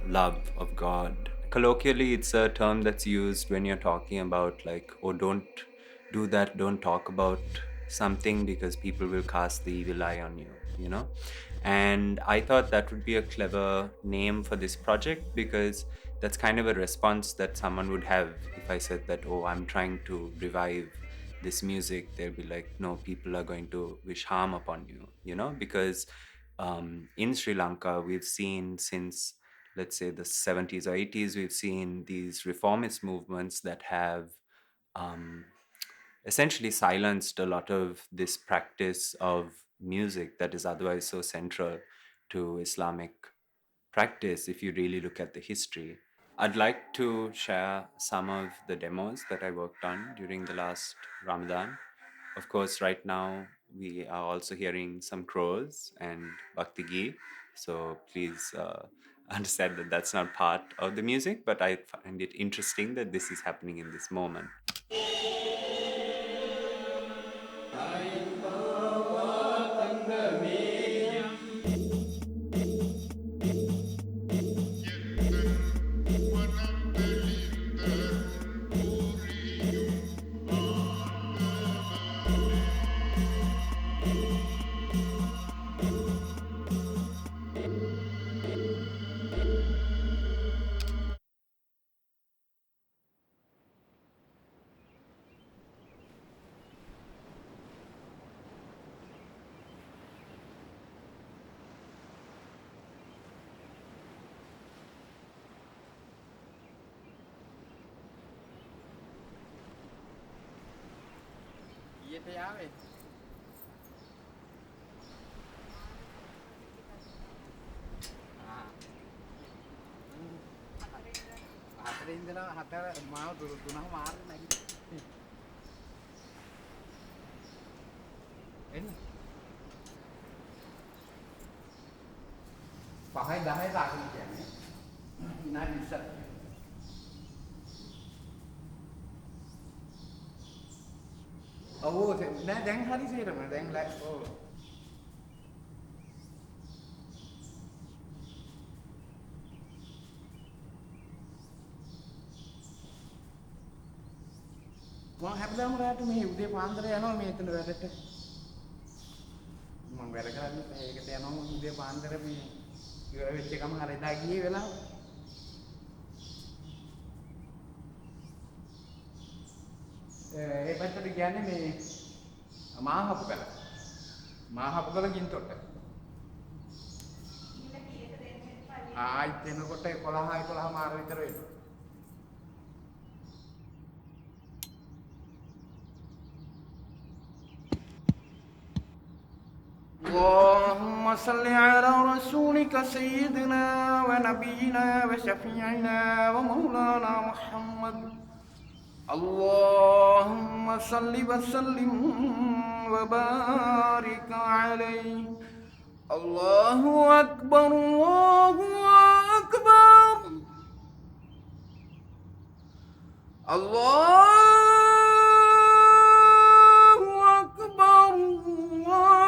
love of God. Colloquially, it's a term that's used when you're talking about, like, oh, don't do that, don't talk about something because people will cast the evil eye on you, you know? And I thought that would be a clever name for this project, because that's kind of a response that someone would have if I said that, oh, I'm trying to revive this music. They'll be like, no, people are going to wish harm upon you, you know? Because in Sri Lanka, we've seen since, let's say, the 70s or 80s, we've seen these reformist movements that have um, essentially silenced a lot of this practice of music that is otherwise so central to Islamic practice if you really look at the history. I'd like to share some of the demos that I worked on during the last Ramadan. Of course, right now we are also hearing some crows and Bhakti Gi, so please understand that that's not part of the music, but I find it interesting that this is happening in this moment. පහයි 10යි සාකච්ඡා කියන්නේ. විනාඩි 20ක්. ඔව් නෑ දැන් හරි සේරම දැන් ඔව්. මම හැමදාම රාට මේ උදේ පාන්දර යනවා මේ එතන වැඩට. මම වැඩ කරන්නේ ඒකට යනවා උදේ පාන්දර මේ ඉවර වෙච්ච එකම අර එදා ගියේ වෙලාව. ඒ පැත්තට කියන්නේ මේ මාහපුකල. මාහපුකල ගින්තොට. ආයිත් එනකොට 11 මාර විතර වෙනවා. اللهم صل على رسولك سيدنا ونبينا وشفيعنا ومولانا محمد. اللهم صل وسلم وبارك عليه. الله أكبر الله أكبر الله أكبر الله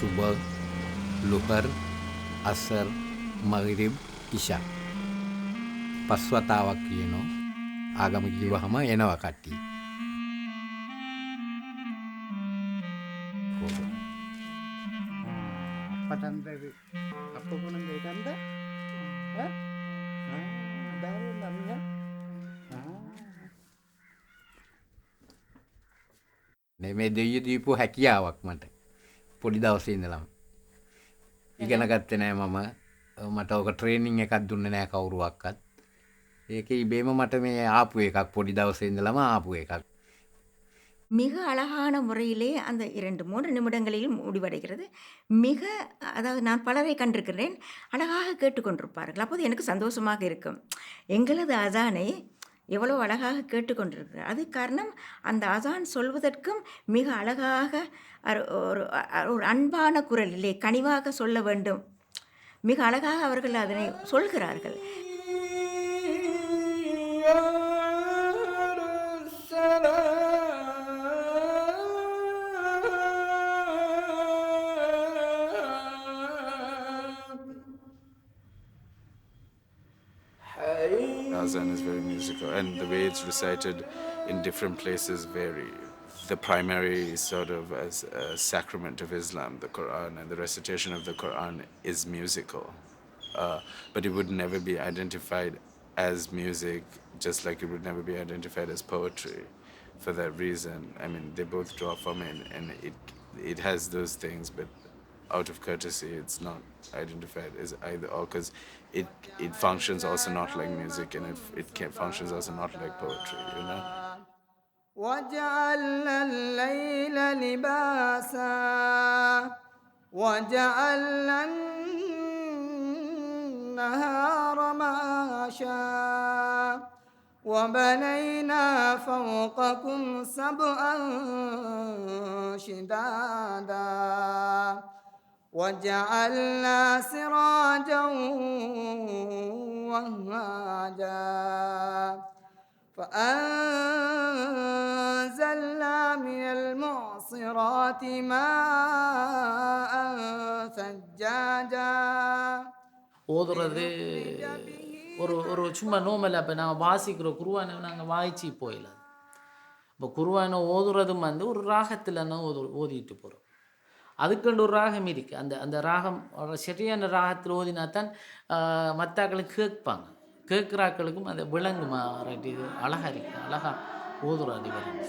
සුබ ලුහර් අසර් මගරිබ් ඉෂා පස්වතාවක් කියනවා ආගම කිව්වහම එනවා කට්ටිය. apa tanda apa pun yang tanda baru namanya මේ දෙවිය දීපු හැකියාවක් මට පොඩි දවසේ ඉඳලම. ඉගෙන ගත්තේ නෑ මම. මට ඔක ට්‍රේනින් එකක් දුන්නේ නෑ කවුරුවක්වත්. ඒක ඉබේම මට මේ ආපු එකක් පොඩි දවසේ ඉඳලම ආපු එකක්. மிக அழகான முறையிலே அந்த 2-3 நிமிடங்களில் முடிவடைகிறது. மிக அதாவது நான் பலரை கண்டிருக்கிறேன். அழகாக கேட்டுக்கொண்டிருப்பார்கள். அப்போது எனக்கு சந்தோஷமாக இருக்கும். எங்களது அசானை எவ்வளோ அழகாக கேட்டுக்கொண்டிருக்கிறார். அது காரணம் அந்த அசான் சொல்வதற்கும் மிக அழகாக ஒரு ஒரு அன்பான குரலிலே கனிவாக சொல்ல வேண்டும். மிக அழகாக அவர்கள் அதனை சொல்கிறார்கள். Azan is very musical, and the way it's recited in different places vary. The primary sort of as a sacrament of Islam, the Quran, and the recitation of the Quran is musical, but it would never be identified as music, just like it would never be identified as poetry. For that reason, I mean, they both draw from it, and it has those things, but out of courtesy, it's not identified as either or, because it functions also not like music, and it can functions also not like poetry, you know. وجعلنا الليل لباسا وجعلنا النهار معاشا وبنينا فوقكم سبعا شدادا وجعلنا سراجا وهاجا فأنزلنا من المعصرات ماء ثجاجا ஓதுறது ஒரு ஒரு சும்மா normal இப்போ நாங்கள் வாசிக்கிற குருவானை நாங்கள் வாய்ச்சி போயிடலாம். இப்போ குருவானை ஓதுறதும் வந்து ஒரு ராகத்தில் ஓதிட்டு போகிறோம். அதுக்குண்டு ஒரு ராகம் இருக்குது. அந்த அந்த ராகம் சரியான ராகத்தில் ஓதினா தான் மற்றாக்களுக்கு கேட்பாங்க. கேட்குறாக்களுக்கும் அந்த விலங்குமா இது அழகாக இருக்குது. அழகாக ஓதுறாது வரும்.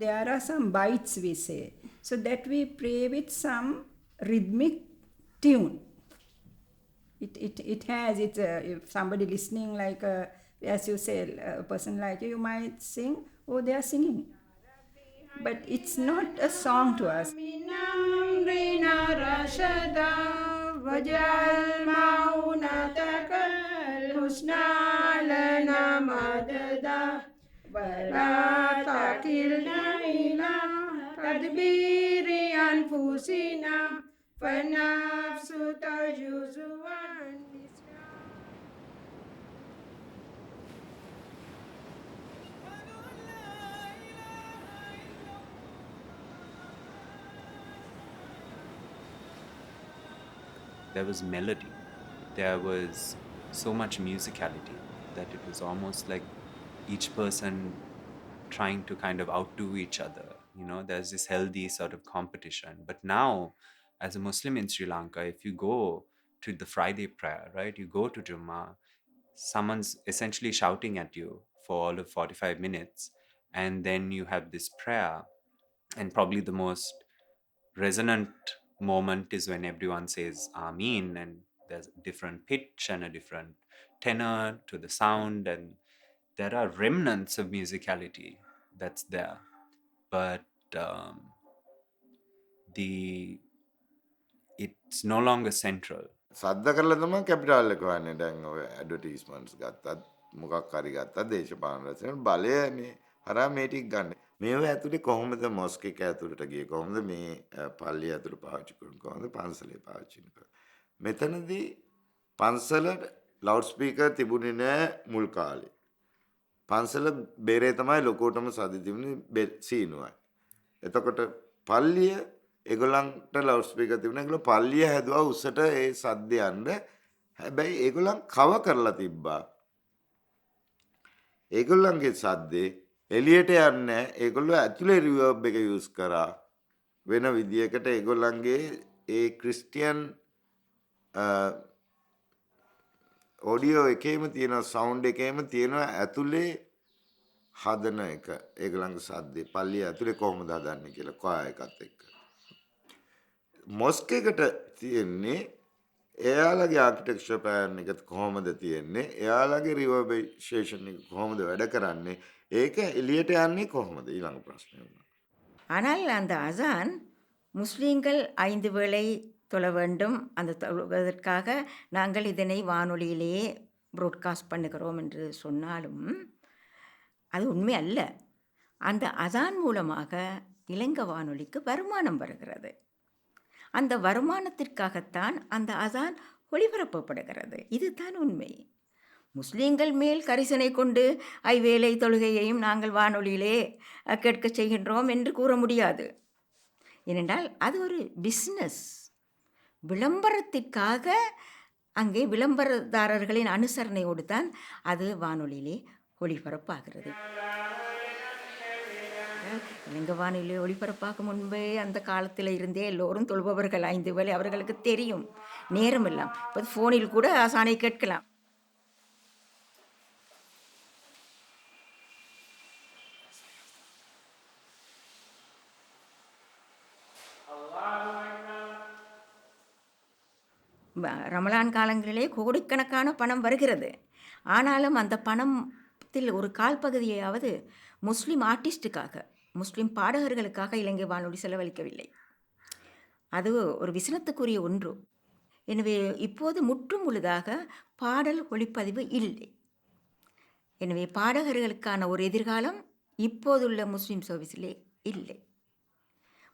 There are some bites we say, so that we pray with some rhythmic tune. It has it's if somebody listening like as you say a person like you might sing, oh they are singing, but it's not a song to us. ولا تكلنا إلى تدبير أنفسنا فالنفس تجوز There was melody. There was so much musicality that it was almost like each person trying to kind of outdo each other. You know, there's this healthy sort of competition. But now, as a Muslim in Sri Lanka, if you go to the Friday prayer, right, you go to Jummah, someone's essentially shouting at you for all of 45 minutes, and then you have this prayer, and probably the most resonant moment is when everyone says Ameen, and there's a different pitch and a different tenor to the sound, and there are remnants of musicality that's there, but it's no longer central. සද්ද කරලා තමයි capital එක හොයන්නේ. දැන් ඔය advertisements ගත්තත් මොකක් හරි ගත්තත් දේශපාලන රැසෙන බලය මේ හරහා මේ ටික ගන්න. මේව ඇතුලේ කොහොමද මොස්ක් එක ඇතුළට ගියේ? කොහොමද මේ පල්ලිය ඇතුළේ පාවිච්චි කරන්නේ? කොහොමද පන්සලේ පාවිච්චි කරන්නේ? මෙතනදී පන්සල ලවුඩ් ස්පීකර් තිබුණේ නෑ මුල් කාලේ. පන්සල බේරේ තමයි ලොකෝටම සද්ද තිබුණේ සීනුවයි. එතකොට පල්ලිය ඒගොල්ලන්ට ලවුඩ් ස්පීකර් තිබුණා. ඒගොල්ලෝ පල්ලිය හැදුවා උස්සට ඒ සද්ද යන්න. හැබැයි ඒගොල්ලන් කව කරලා තිබ්බා. ඒගොල්ලන්ගේ සද්දේ එළියට යන්නේ නැහැ. ඒගොල්ලෝ ඇතුලේ රිවර්බ් එක යූස් කරා. වෙන විදියකට ඒගොල්ලන්ගේ ඒ ක්‍රිස්ටියන් ඔඩියෝ එකේම තියෙන සවුන්ඩ් එකේම තියෙනවා ඇතුලේ හදන එක. ඒගොල්ලන්ගේ සද්දේ පල්ලිය ඇතුලේ කොහොමද හදන්නේ කියලා කොයා එකත් එක්ක. මොස්ක් එකට තියෙන්නේ එයාලගේ ආකිටෙක්චර් ප්ලෑන් එක කොහොමද තියෙන්නේ, එයාලගේ රිවර්බරේෂන් එක කොහොමද වැඩ කරන්නේ, ඒක එළියට යන්නේ කොහොමද ඊළඟ ප්‍රශ්නය. ஆனால் அந்த அசான் முஸ்லீம்கள் 5 வேளை தொழ வேண்டும். அந்த தொழுவதற்காக நாங்கள் இதனை வானொலியிலேயே ப்ராட்காஸ்ட் பண்ணுகிறோம் என்று சொன்னாலும் அது உண்மை அல்ல. அந்த அசான் மூலமாக இலங்கை வானொலிக்கு வருமானம் வருகிறது. அந்த வருமானத்திற்காகத்தான் அந்த அசான் ஒளிபரப்பப்படுகிறது. இதுதான் உண்மை. முஸ்லீம்கள் மேல் கரிசனை கொண்டு ஐவேளை தொழுகையையும் நாங்கள் வானொலியிலே கேட்க செய்கின்றோம் என்று கூற முடியாது. ஏனென்றால் அது ஒரு பிஸ்னஸ். விளம்பரத்திற்காக அங்கே விளம்பரதாரர்களின் அனுசரணையோடு தான் அது வானொலியிலே ஒளிபரப்பாகிறது. இலங்கை வானொலி ஒளிபரப்பாக முன்பே அந்த காலத்தில் இருந்தே எல்லோரும் தொழுபவர்கள் 5 வேளை அவர்களுக்கு தெரியும். நேரம் எல்லாம் இப்போ ஃபோனில் கூட ஆசானை கேட்கலாம். ரமலான் காலங்களிலே கோடிக்கணக்கான பணம் வருகிறது. ஆனாலும் அந்த பணத்தில் ஒரு கால்பகுதியாவது முஸ்லீம் ஆர்டிஸ்டுக்காக, முஸ்லீம் பாடகர்களுக்காக இலங்கை வானொலி செலவழிக்கவில்லை. அது ஒரு விசனத்துக்குரிய ஒன்று. எனவே இப்போது முற்றும் முழுதாக பாடல் ஒளிப்பதிவு இல்லை. எனவே பாடகர்களுக்கான ஒரு எதிர்காலம் இப்போதுள்ள முஸ்லீம் சர்வீஸிலே இல்லை.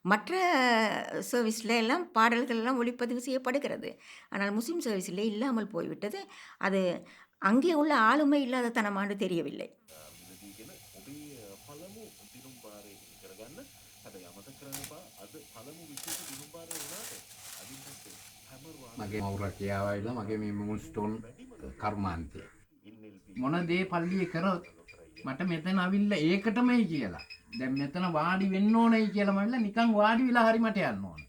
மற்ற சர்வீஸில் எல்லாம் பாடல்கள் எல்லாம் ஒளிப்பதிவு செய்யப்படுகிறது. ஆனால் முஸ்லீம் சர்வீஸிலே இல்லாமல் போய்விட்டது. அது அங்கே உள்ள ஆளுமை இல்லாத தனமாண்டு தெரியவில்லை. මගේ මවුරකියාවයිලා මගේ මේ මුස්ටෝන් කර්මාන්තය මොන දේ පල්ලිය කරොත් මට මෙතන අවිල්ල ඒකටමයි කියලා. දැන් මෙතන වාඩි වෙන්න ඕනයි කියලා මම නිකන් වාඩි වෙලා හරි මට යන්න ඕන.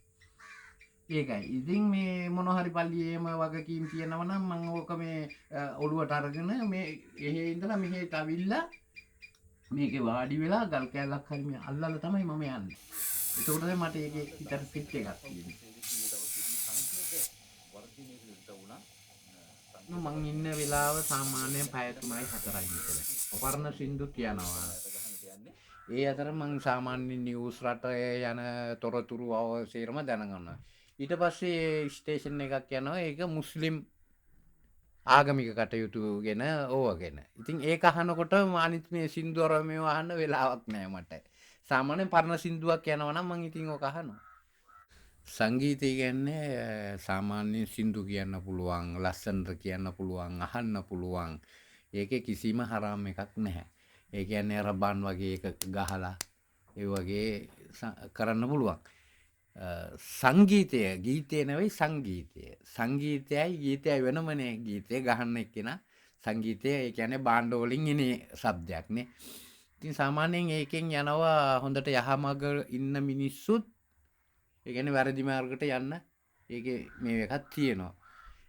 ඒකයි. ඉතින් මේ මොන හරි පල්ලියේම වගකීම් තියෙනවා නම් මම ඕක මේ ඔළුවට අරගෙන මේ එහෙ ඉඳලා මෙහෙට අවිල්ලා මේකේ වාඩි වෙලා ගල් කැලක් හරි මේ අල්ලලා තමයි මම යන්නේ. ඒකෝට තමයි මට ඒකේ හිතට ස්කිප් එකක් තියෙන්නේ. මං ඉන්න වෙලාව සාමාන්‍යයෙන් පැය 3යි 4යි විතර. ඔපරණ සින්දු කියනවා. ඒ අතර මං සාමාන්‍යයෙන් නිවුස් රටේ යන තොරතුරු අවසේරම දැනගන්නවා. ඊට පස්සේ ස්ටේෂන් එකක් යනවා. ඒක මුස්ලිම් ආගමික කටයුතු ගැන ඕවගෙන. ඉතින් ඒක අහනකොට අනිත් මේ සින්දු අර මේව අහන්න වෙලාවක් නෑ මට. සාමාන්‍යයෙන් පරණ සින්දුවක් යනවා නම් මං ඉතින් ඕක අහනවා. සංගීතය කියන්නේ සාමාන්‍යයෙන් සින්දු කියන්න පුළුවන්, ලස්සනට කියන්න පුළුවන්, අහන්න පුළුවන්. ඒකේ කිසිම හරාම් එකක් නැහැ. ඒ කියන්නේ රබාන් වගේ එක ගහලා ඒ වගේ කරන්න පුළුවන්. සංගීතය ගීතය නෙවෙයි සංගීතය. සංගීතයයි ගීතයයි වෙනමනේ. ගීතය ගහන්න එක්කෙනා සංගීතය ඒ කියන්නේ බාණ්ඩ වලින් එන ශබ්දයක් නේ. ඉතින් සාමාන්‍යයෙන් ඒකෙන් යනවා හොඳට යහමග ඉන්න මිනිස්සුත් ඒ කියන්නේ වැරදි මාර්ගකට යන්න ඒකේ මේ එකක් තියෙනවා.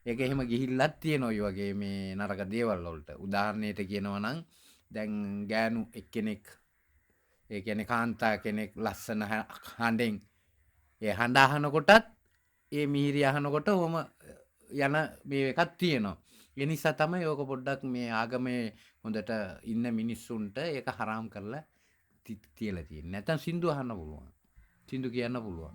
ඒක එහෙම ගිහිල්ලක් තියෙනවා ඔය වගේ මේ නරක දේවල් වලට. උදාහරණයට කියනවා නම් දැන් ගෑනු එක්කෙනෙක් ඒ කියන්නේ කාන්තා කෙනෙක් ලස්සන හඬෙන් ඒ හඬ අහනකොටත් ඒ මිහිරි අහනකොට ඔහම යන මේ එකක් තියෙනවා. ඒ නිසා තමයි ඕක පොඩ්ඩක් මේ ආගමේ හොඳට ඉන්න මිනිස්සුන්ට ඒක හරාම් කරලා තියලා තියෙන්නේ. නැත්නම් සින්දු අහන්න පුළුවන්. සින්දු කියන්න පුළුවන්.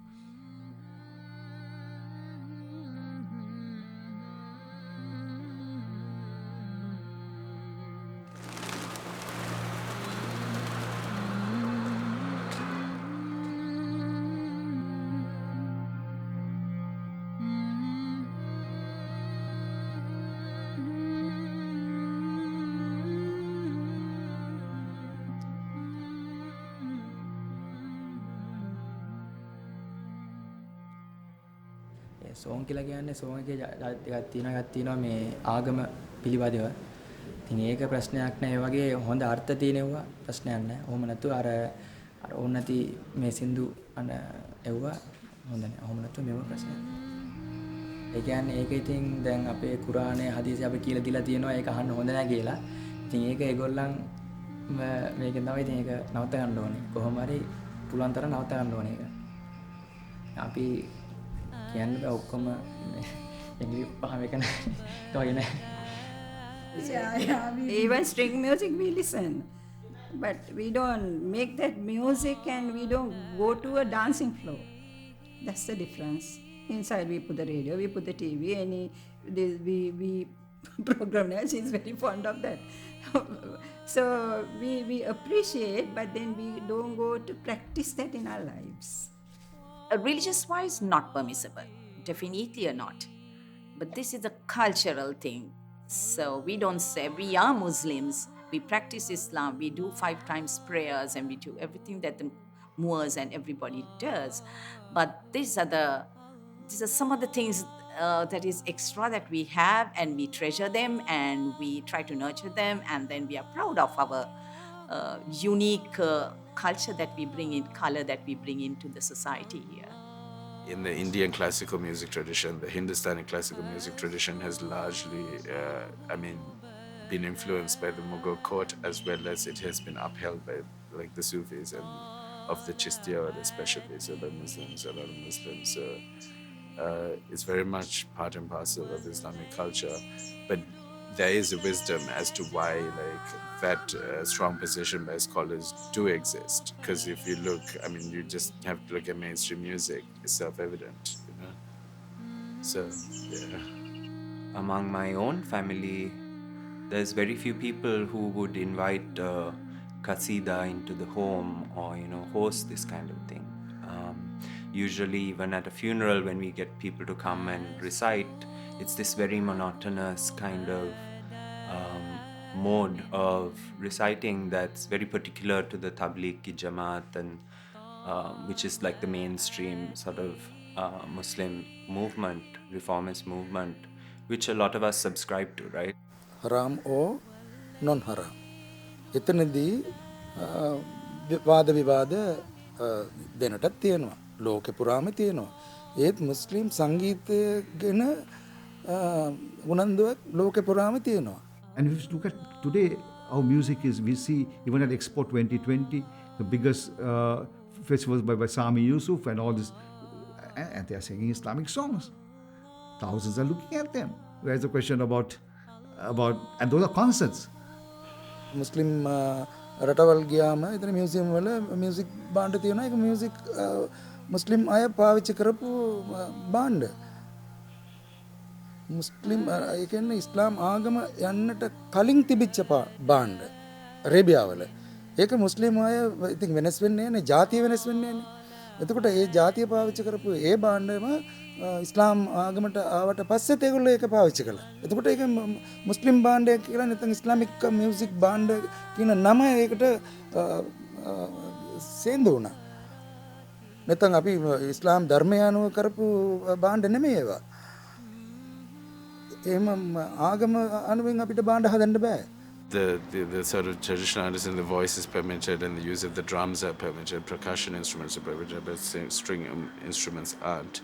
සෝන් කියලා කියන්නේ සෝන් එකේ එකක් තියෙනවා මේ ආගම පිළිබඳව. ඉතින් ඒක ප්‍රශ්නයක් නෑ. ඒ වගේ හොඳ අර්ථ තියෙනවා ප්‍රශ්නයක් නෑ. ඔහොම නැතු අර ඕන නැති මේ සින්දු අන එව්වා හොඳ නෑ. ඔහොම නැතු මේව ප්‍රශ්නයක්. ඒ කියන්නේ ඒක ඉතින් දැන් අපේ කුරානයේ හදීසේ අපි කියලා දීලා තියෙනවා ඒක අහන්න හොඳ නෑ කියලා. ඉතින් ඒක ඒගොල්ලන් මේකෙන් තමයි ඉතින් ඒක නවත්ත ගන්න ඕනේ. කොහොම හරි පුළුවන් තරම් නවත්ත ගන්න ඕනේ ඒක. අපි කියන්න බෑ ඔක්කොම ඉංග්‍රීසි පහම එක නෑ. Even string music we listen, but we don't make that music and we don't go to a dancing floor. That's the difference. Inside we put the radio, we put the TV, we program. She's very fond of that. So we appreciate, but then we don't go to practice that in our lives. Religious wise, not permissible. Definitely not. But this is a cultural thing. So we don't say we are Muslims. We practice Islam. We do 5 times prayers and we do everything that the Moors and everybody does. But these are some of the things that is extra that we have, and we treasure them and we try to nurture them, and then we are proud of our unique culture that we bring in, color that we bring into the society here. In the Indian classical music tradition, the Hindustani classical music tradition has largely, been influeenced by the Mughal court, as well as it has been upheld by like the Sufis and of the Chistiya especially, so the Muslims, a lot of Muslims. So it's very much part and parcel of Islamic culture, but there is a wisdom as to why that strong position by scholars do exist. Because if you look, you just have to look at mainstream music, it's self-evident, So, yeah. Among my own family, there's very few people who would invite Qasida into the home or, host this kind of thing. Usually, even at a funeral, when we get people to come and recite, it's this very monotonous kind of mode of reciting that's very particular to the Tabligh ki Jamaat, and which is like the mainstream sort of Muslim movement, reformist movement, which a lot of us subscribe to, right? Haram or non-haram. එතනදී වාද විවාද දෙනටත් තියෙනවා. ලෝකෙ පුරාම තියෙනවා. ඒත් මුස්ලිම් සංගීතය ගැන උනන්දුවක් ලෝකෙ පුරාම තියෙනවා. And if you look at today, how music is, we see even at Expo 2020, the biggest festivals by Sami Yusuf and all this, and they are singing Islamic songs. Thousands are looking at them. There's a question about, and those are concerts. Muslim රටවල් ගියාම එතන museum වල music බාණ්ඩ තියෙනවා. ඒක music මුස්ලිම් අය පාවිච්චි කරපු බාණ්ඩ. මුස්ලිම් ඒ කියන්නේ ඉස්ලාම් ආගම යන්නට කලින් තිබිච්ච බාණ්ඩ අරේබියාවල. ඒක මුස්ලිම් අය ඉතින් වෙනස් වෙන්නේ නැහැ, ජාතිය වෙනස් වෙන්නේ නැහැ. එතකොට ඒ ජාතිය පාවිච්චි කරපු ඒ බාණ්ඩම ඉස්ලාම් ආගමට ආවට පස්සෙත් ඒගොල්ලෝ ඒක පාවිච්චි කළා. එතකොට ඒක මුස්ලිම් බාණ්ඩයක් කියලා නැත්නම් ඉස්ලාමික් මියුසික් බාණ්ඩ කියන නම ඒකට සේන්ද වුණා. නැත්නම් අපි ඉස්ලාම් ධර්මය අනුව කරපු බාණ්ඩ නෙමෙයි ඒවා. එහෙම ආගම අනුවෙන් අපිට බාණ්ඩ හදන්න බෑ. The sort of traditional artists and the voice is permitted and the use of the drums are permitted, percussion instruments are permitted, but string instruments aren't.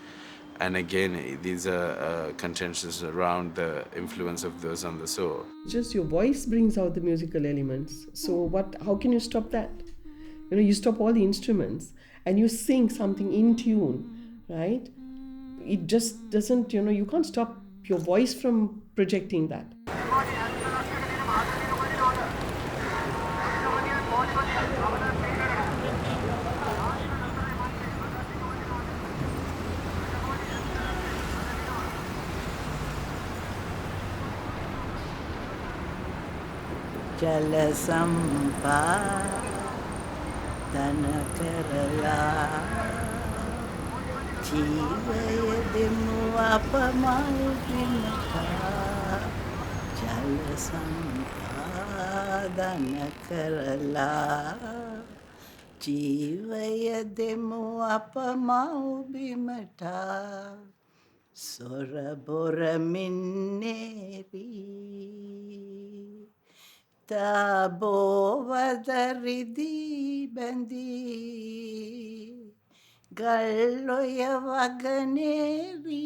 And again, these are contentions around the influence of those on the soul. Just your voice brings out the musical elements. So how can you stop that? You stop all the instruments and you sing something in tune, right? It just doesn't, you can't stop your voice from projecting that. ජලසම්පාදන කරලා ජීවය දෙමු අප මල්පිනතා ජලසම්පාදන කරලා ජීවය දෙමු අප මව්බිමටා සොරබොරමින්නේවී තාබෝවදරිදී බැඳී ගල්ලොය වගනේවී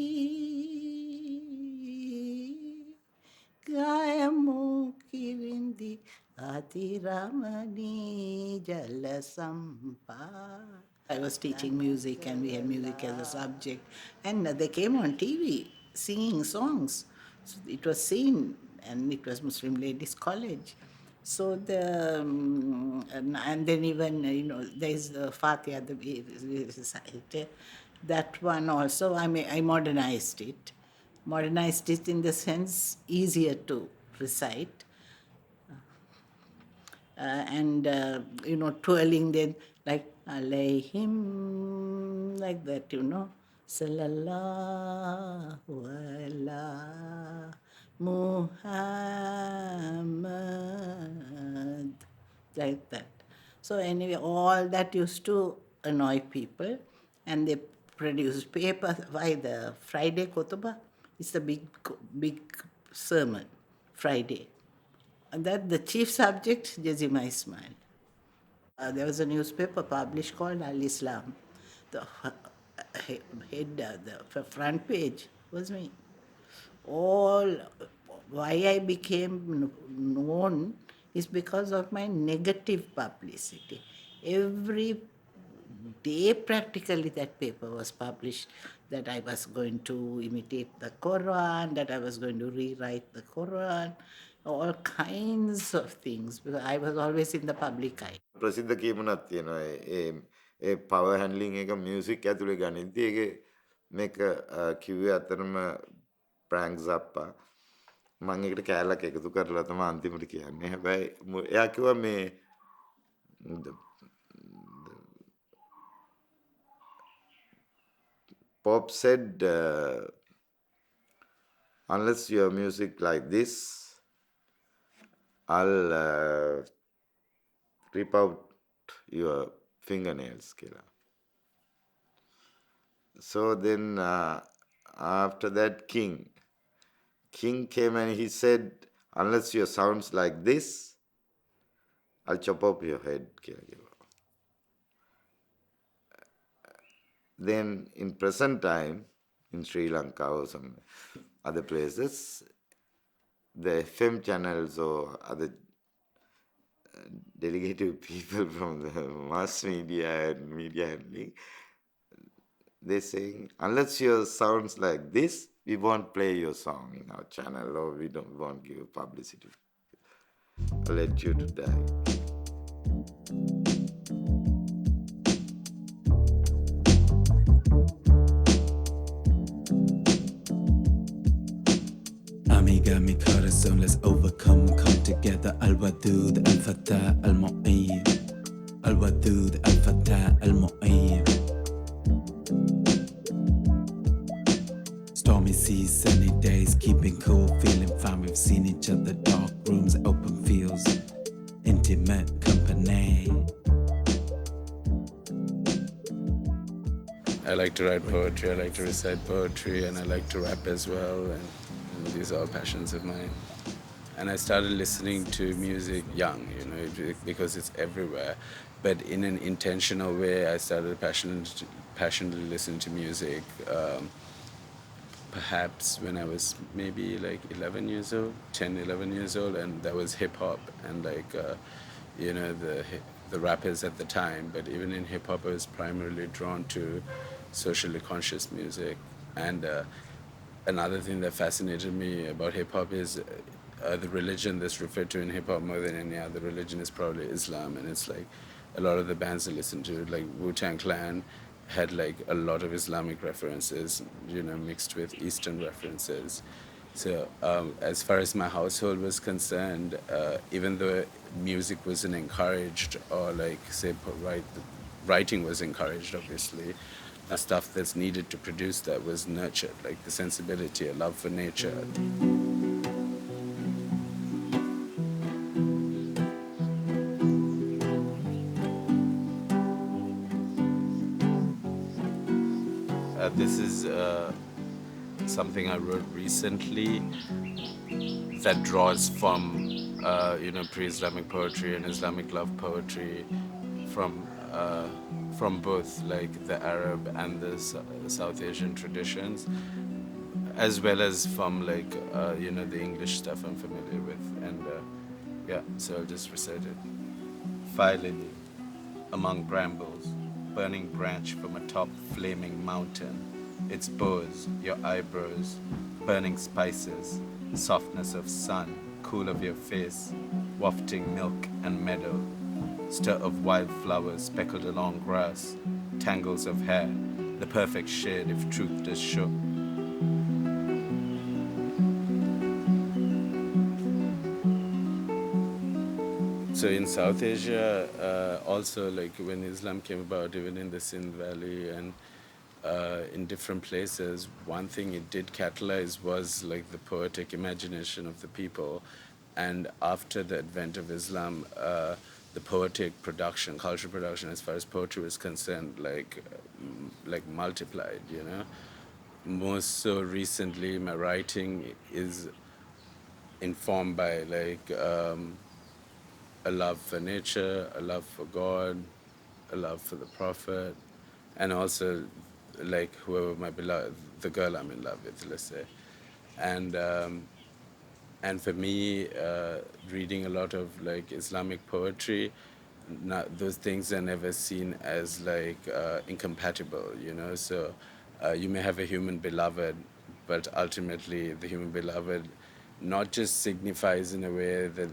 ගයමු කිරින්දි අතිරමණී ජලසම්පා. I was teaching music and we had music as a subject and they came on TV singing songs. So it was seen and it was Muslim Ladies College. So and then even there's the Fatiha, the recited. That one also I modernized it. Modernized it in the sense easier to recite and twirling then like alayhim like that, sallallahu ala Muhammad like that. So anyway, all that used to annoy people, and they produced paper. Why the Friday Kotubah? It's the big sermon, Friday. And that the chief subject, Jazima Ismail. There was a newspaper published called Al Islam. The head, the front page was me. All why I became known is because of my negative publicity. Every day practically that paper was published, that I was going to imitate the Quran, that I was going to rewrite the Quran, all kinds of things, because I was always in the public eye. ප්‍රසිද්ධ කියමුණක් තියෙනවා ඒ power handling එක music ඇතුලේ ගනිද්දී ඒකේ මේක කිව්වේ අතරම ප්‍රැන්ක්ස් අප්පා මම ඒකට කෑල්ලක් එකතු කරලා තමයි අන්තිමට කියන්නේ. හැබැයි එයා කිව්වා මේ Pop said, unless your music like this, I'll rip out your fingernails. So then after that King came and he said, unless your sounds like this, I'll chop off your head. Then in present time, in Sri Lanka or some other places, the FM channels or other delegated people from the mass media and media handling, they're saying, unless your sounds like this, we won't play your song in our channel or we won't give you publicity. I'll let you to die. Amiga, mi corazón, let's overcome, come together. Al-Wadud, Al-Fatah, Al-Mu'in. Al-Wadud, Al-Fatah, Al-Mu'in. Stormy seas, sunny days, keeping cool, feeling fine. We've seen each other, dark rooms, open fields, intimate company. I like to write poetry, I like to recite poetry, and I like to rap as well. And these are all passions of mine. And I started listening to music young, because it's everywhere. But in an intentional way, I started passionately listening to music. Perhaps when I was maybe like 11 years old, 10, 11 years old, and that was hip hop and the rappers at the time. But even in hip hop, I was primarily drawn to socially conscious music. And another thing that fascinated me about hip hop is the religion that's referred to in hip hop more than any other religion is probably Islam. And it's like a lot of the bands I listen to, like Wu-Tang Clan, had like a lot of Islamic references, mixed with Eastern references. So as far as my household was concerned, even though music wasn't encouraged, or like say writing was encouraged, obviously, the stuff that's needed to produce that was nurtured, like the sensibility, a love for nature. This is something I wrote recently that draws from pre-Islamic poetry and Islamic love poetry from both like the Arab and the South Asian traditions, as well as from like the English stuff I'm familiar with. And yeah, so I'll just recite it. Fire lily among brambles, burning branch from atop flaming mountain. Its bows, your eyebrows, burning spices, softness of sun, cool of your face, wafting milk and meadow, stir of wild flowers speckled along grass, tangles of hair, the perfect shade if truth does show. So in South Asia, also like when Islam came about, even in the Sindh Valley and in different places, one thing it did catalyze was like the poetic imagination of the people. And after the advent of Islam, the poetic production, cultural production, as far as poetry was concerned, like multiplied. Most so recently, my writing is informed by like a love for nature, a love for God, a love for the Prophet, and also like whoever my beloved, the girl I'm in love with, let's say. And for me, reading a lot of like Islamic poetry, those things are never seen as like incompatible, So you may have a human beloved, but ultimately the human beloved not just signifies in a way that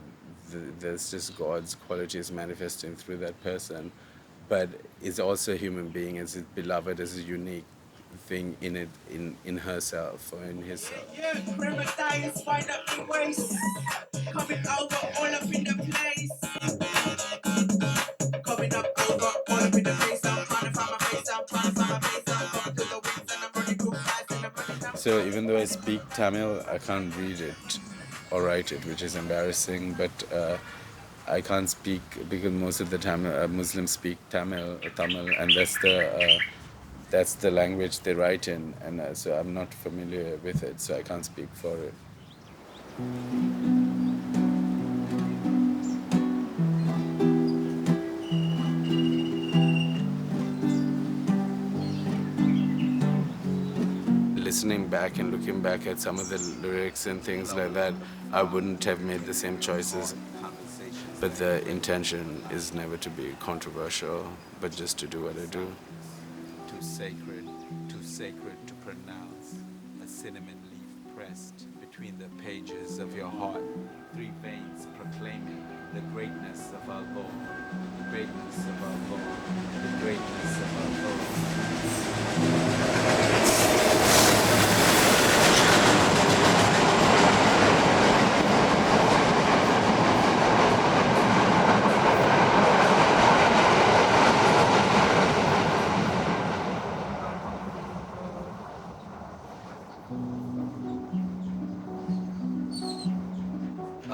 there's just God's qualities manifesting through that person, but is also a human being, as his beloved, as a unique thing in it, in herself or in himself. Yeah, paradise, wind up the waist. Coming over all up in the place. Coming up over all up in the place. I'm trying to find my face. I'm trying to find my face. I'm going through the wings and I'm running through flies and I'm running down. So even though I speak Tamil, I can't read it or write it, which is embarrassing. But I can't speak because most of the time Muslims speak Tamil, and that's the language they write in, and so I'm not familiar with it, so I can't speak for it. Listening back and looking back at some of the lyrics and things like that, I wouldn't have made the same choices. But the intention is never to be controversial, but just to do what I do. Too sacred to pronounce, a cinnamon leaf pressed between the pages of your heart, 3 veins proclaiming the greatness of our Lord, the greatness of our Lord, the greatness of our Lord.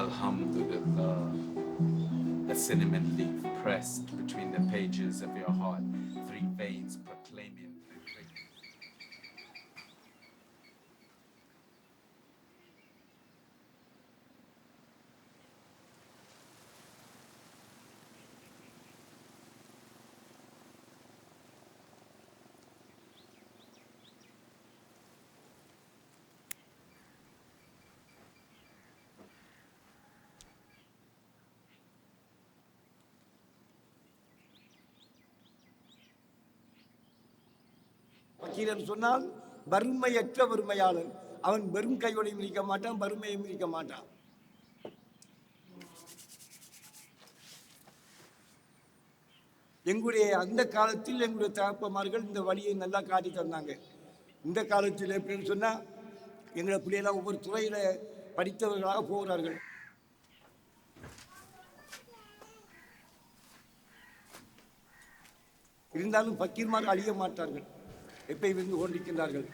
Alhamdulillah, a cinnamon leaf pressed between the pages of your heart, 3 veins proclaiming the greatness. பக்கீரன் சொன்னால் வறுமையற்ற வறுமையாளன். அவன் வெறும் கையோடையும் இருக்க மாட்டான், வறுமையும் இருக்க மாட்டான். எங்களுடைய அந்த காலத்தில் எங்களுடைய தகப்பமார்கள் இந்த வழியை நல்லா காட்டி தந்தாங்க. இந்த காலத்தில் எப்படின்னு சொன்னால் எங்களை பிள்ளைகளாம் ஒவ்வொரு துறையில் படித்தவர்களாக போகிறார்கள். இருந்தாலும் பக்கீர்மார்கள் அழிய மாட்டார்கள், எப்பயும் இருந்து கொண்டிருக்கின்றார்கள்.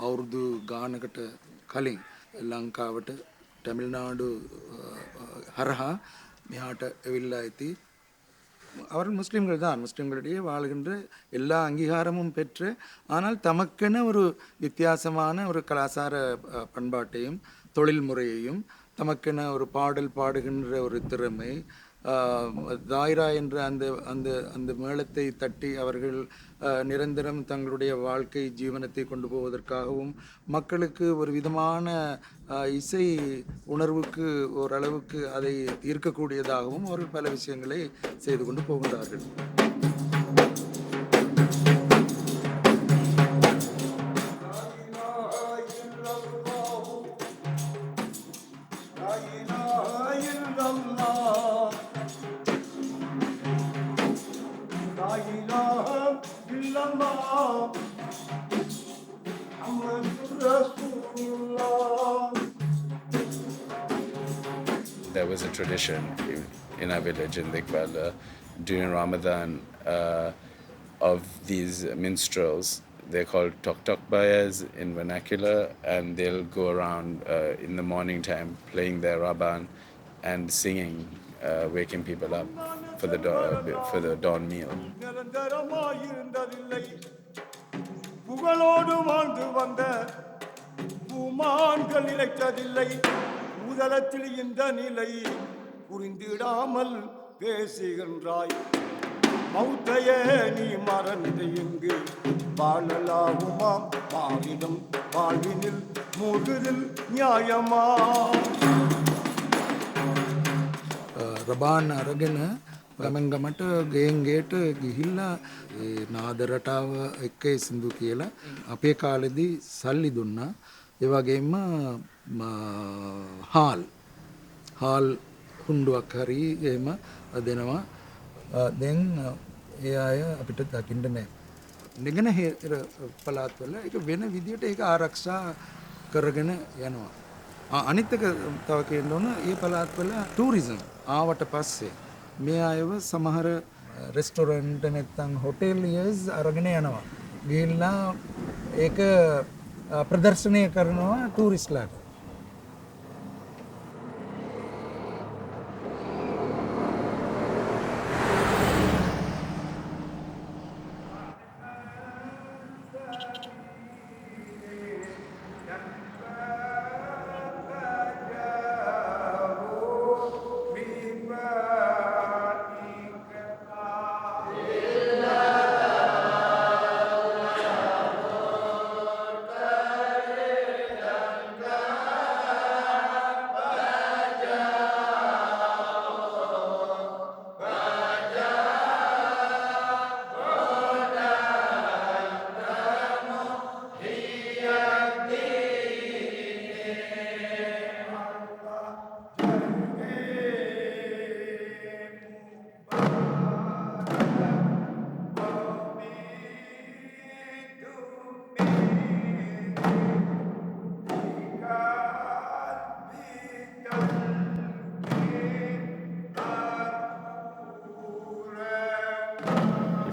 අවුරුදු ගානකට කලින් ලංකාවට තමිල්නාඩු හරහා මෙහාට ඇවිල්ලා ඇති அவர்கள் முஸ்லீம்கள் தான், முஸ்லீம்களிடையே வாழ்கின்ற எல்லா அங்கீகாரமும் பெற்று, ஆனால் தமக்கென ஒரு வித்தியாசமான ஒரு கலாச்சார பண்பாட்டையும் தொழில் முறையையும் தமக்கென ஒரு பாடல் பாடுகின்ற ஒரு திறமை, தாயிரா என்ற அந்த அந்த அந்த மேளத்தை தட்டி அவர்கள் நிரந்தரம் தங்களுடைய வாழ்க்கை ஜீவனத்தை கொண்டு போவதற்காகவும் மக்களுக்கு ஒரு விதமான இசை உணர்வுக்கு ஓரளவுக்கு அதை ஈர்க்கக்கூடியதாகவும் அவர்கள் பல விஷயங்களை செய்து கொண்டு போகின்றார்கள். There was a tradition in our village in Dikwala during Ramadan of these minstrels. They're called tok bayas in vernacular, and they'll go around in the morning time playing their raban and singing, waking people up for the dawn meal. புகழோடு வாழ்ந்து வந்த பூமான்கள் நிலைத்ததில்லை, முதலத்தில் இந்த நிலை புரிந்திடாமல் பேசுகின்றாய். மௌத்தையே நீ மறந்து இங்கு வாழலாகுமாம், மாறிடும் வாழ்வினில் மூழ்குதில் நியாயமா. රබාන් අරගෙන ගමන් ගමට ගෙන් ගේට ගිහිල්ලා ඒ නාද රටාව එක්ක සින්දු කියලා අපේ කාලෙදී සල්ලි දුන්නා. ඒ වගේම හාල් හුණ්ඩුවක් හරි එහෙම දෙනවා. දැන් ඒ අය අපිට දකින්න නැහැ. නෙගනහිර පළාත්වල ඒක වෙන විදියට ඒක ආරක්ෂා කරගෙන යනවා. අනිත් එක තව කියන්න ඕන, ඒ පළාත්වල ටූරිසම් ආවට පස්සේ මේ අයව සමහර රෙස්ටොරන්ට් නැත්නම් හොටෙලියර්ස් අරගෙන යනවා. ගිහිල්ලා ඒක ප්‍රදර්ශනය කරනවා ටූරිස්ට්ලාට.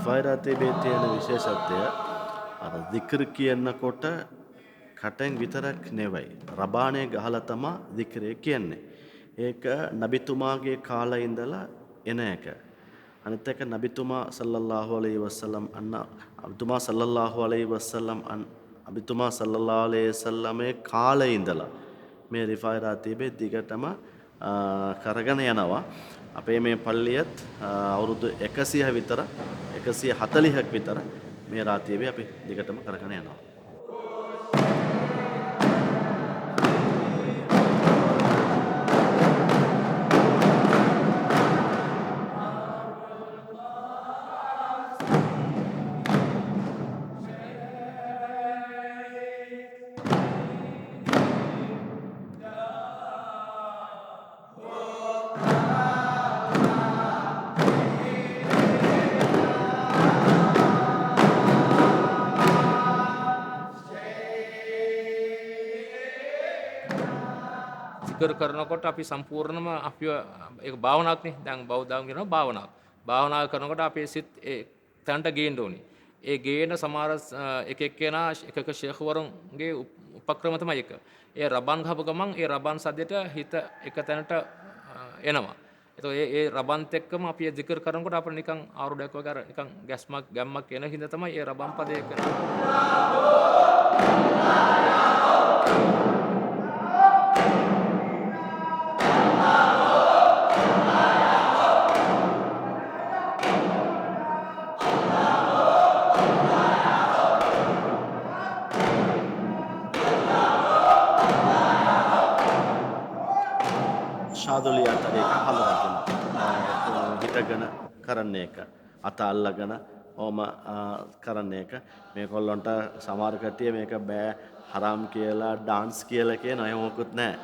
ෆයිරාතේ තියෙන විශේෂත්වය අර දික්ර් කියනකොට කටෙන් විතරක් නෙවෙයි, රබානේ ගහලා තමා දික්රේ කියන්නේ. ඒක නබිතුමාගේ කාලේ ඉඳලා එන එක. අනිත් එක නබිතුමා සල්ලල්ලාහු අලයිහි වසල්ලම් අබ්දුමා සල්ලල්ලාහු අලයිහි වසල්ලම් අබිතුමා සල්ලල්ලාහු අලයිහි වසල්ලමේ කාලේ ඉඳලා මේ රිෆයිරාතේ දිගටම කරගෙන යනවා. අපේ මේ පල්ලියත් අවුරුදු 100 විතර 140ක් විතර මේ රාතියේ අපි දිගටම කරගෙන යනවා. දිකර් කරනකොට අපි සම්පූර්ණම අපි ඒක භාවනාවක්නේ. දැන් බෞද්ධාගම කියනවා භාවනාවක්. භාවනාව කරනකොට අපේ සිත් ඒ තැනට ගේන්න ඕනේ. ඒ ගේන සමහර එක එක්කෙනා එකක ෂේඛවරුන්ගේ උපක්‍රම තමයි එක. ඒ රබන් ගහපු ගමන් ඒ රබන් සද්දෙට හිත එක තැනට එනවා. එතකොට ඒ රබන්ත් එක්කම අපි ඒ zikr කරනකොට අපිට නිකන් ආරුඩයක් වගේ අර නිකන් ගැම්මක් එන හින්දා තමයි ඒ රබන් පදේ ශාදුලිය අතර එක හලවගෙන හිටගෙන කරන එක අත අල්ලගෙන ඕම කරන එක මේගොල්ලන්ට සමහර කට්ටිය මේක බෑ හරාම් කියලා ඩාන්ස් කියලා කියන අය මොකුත් නැහැ.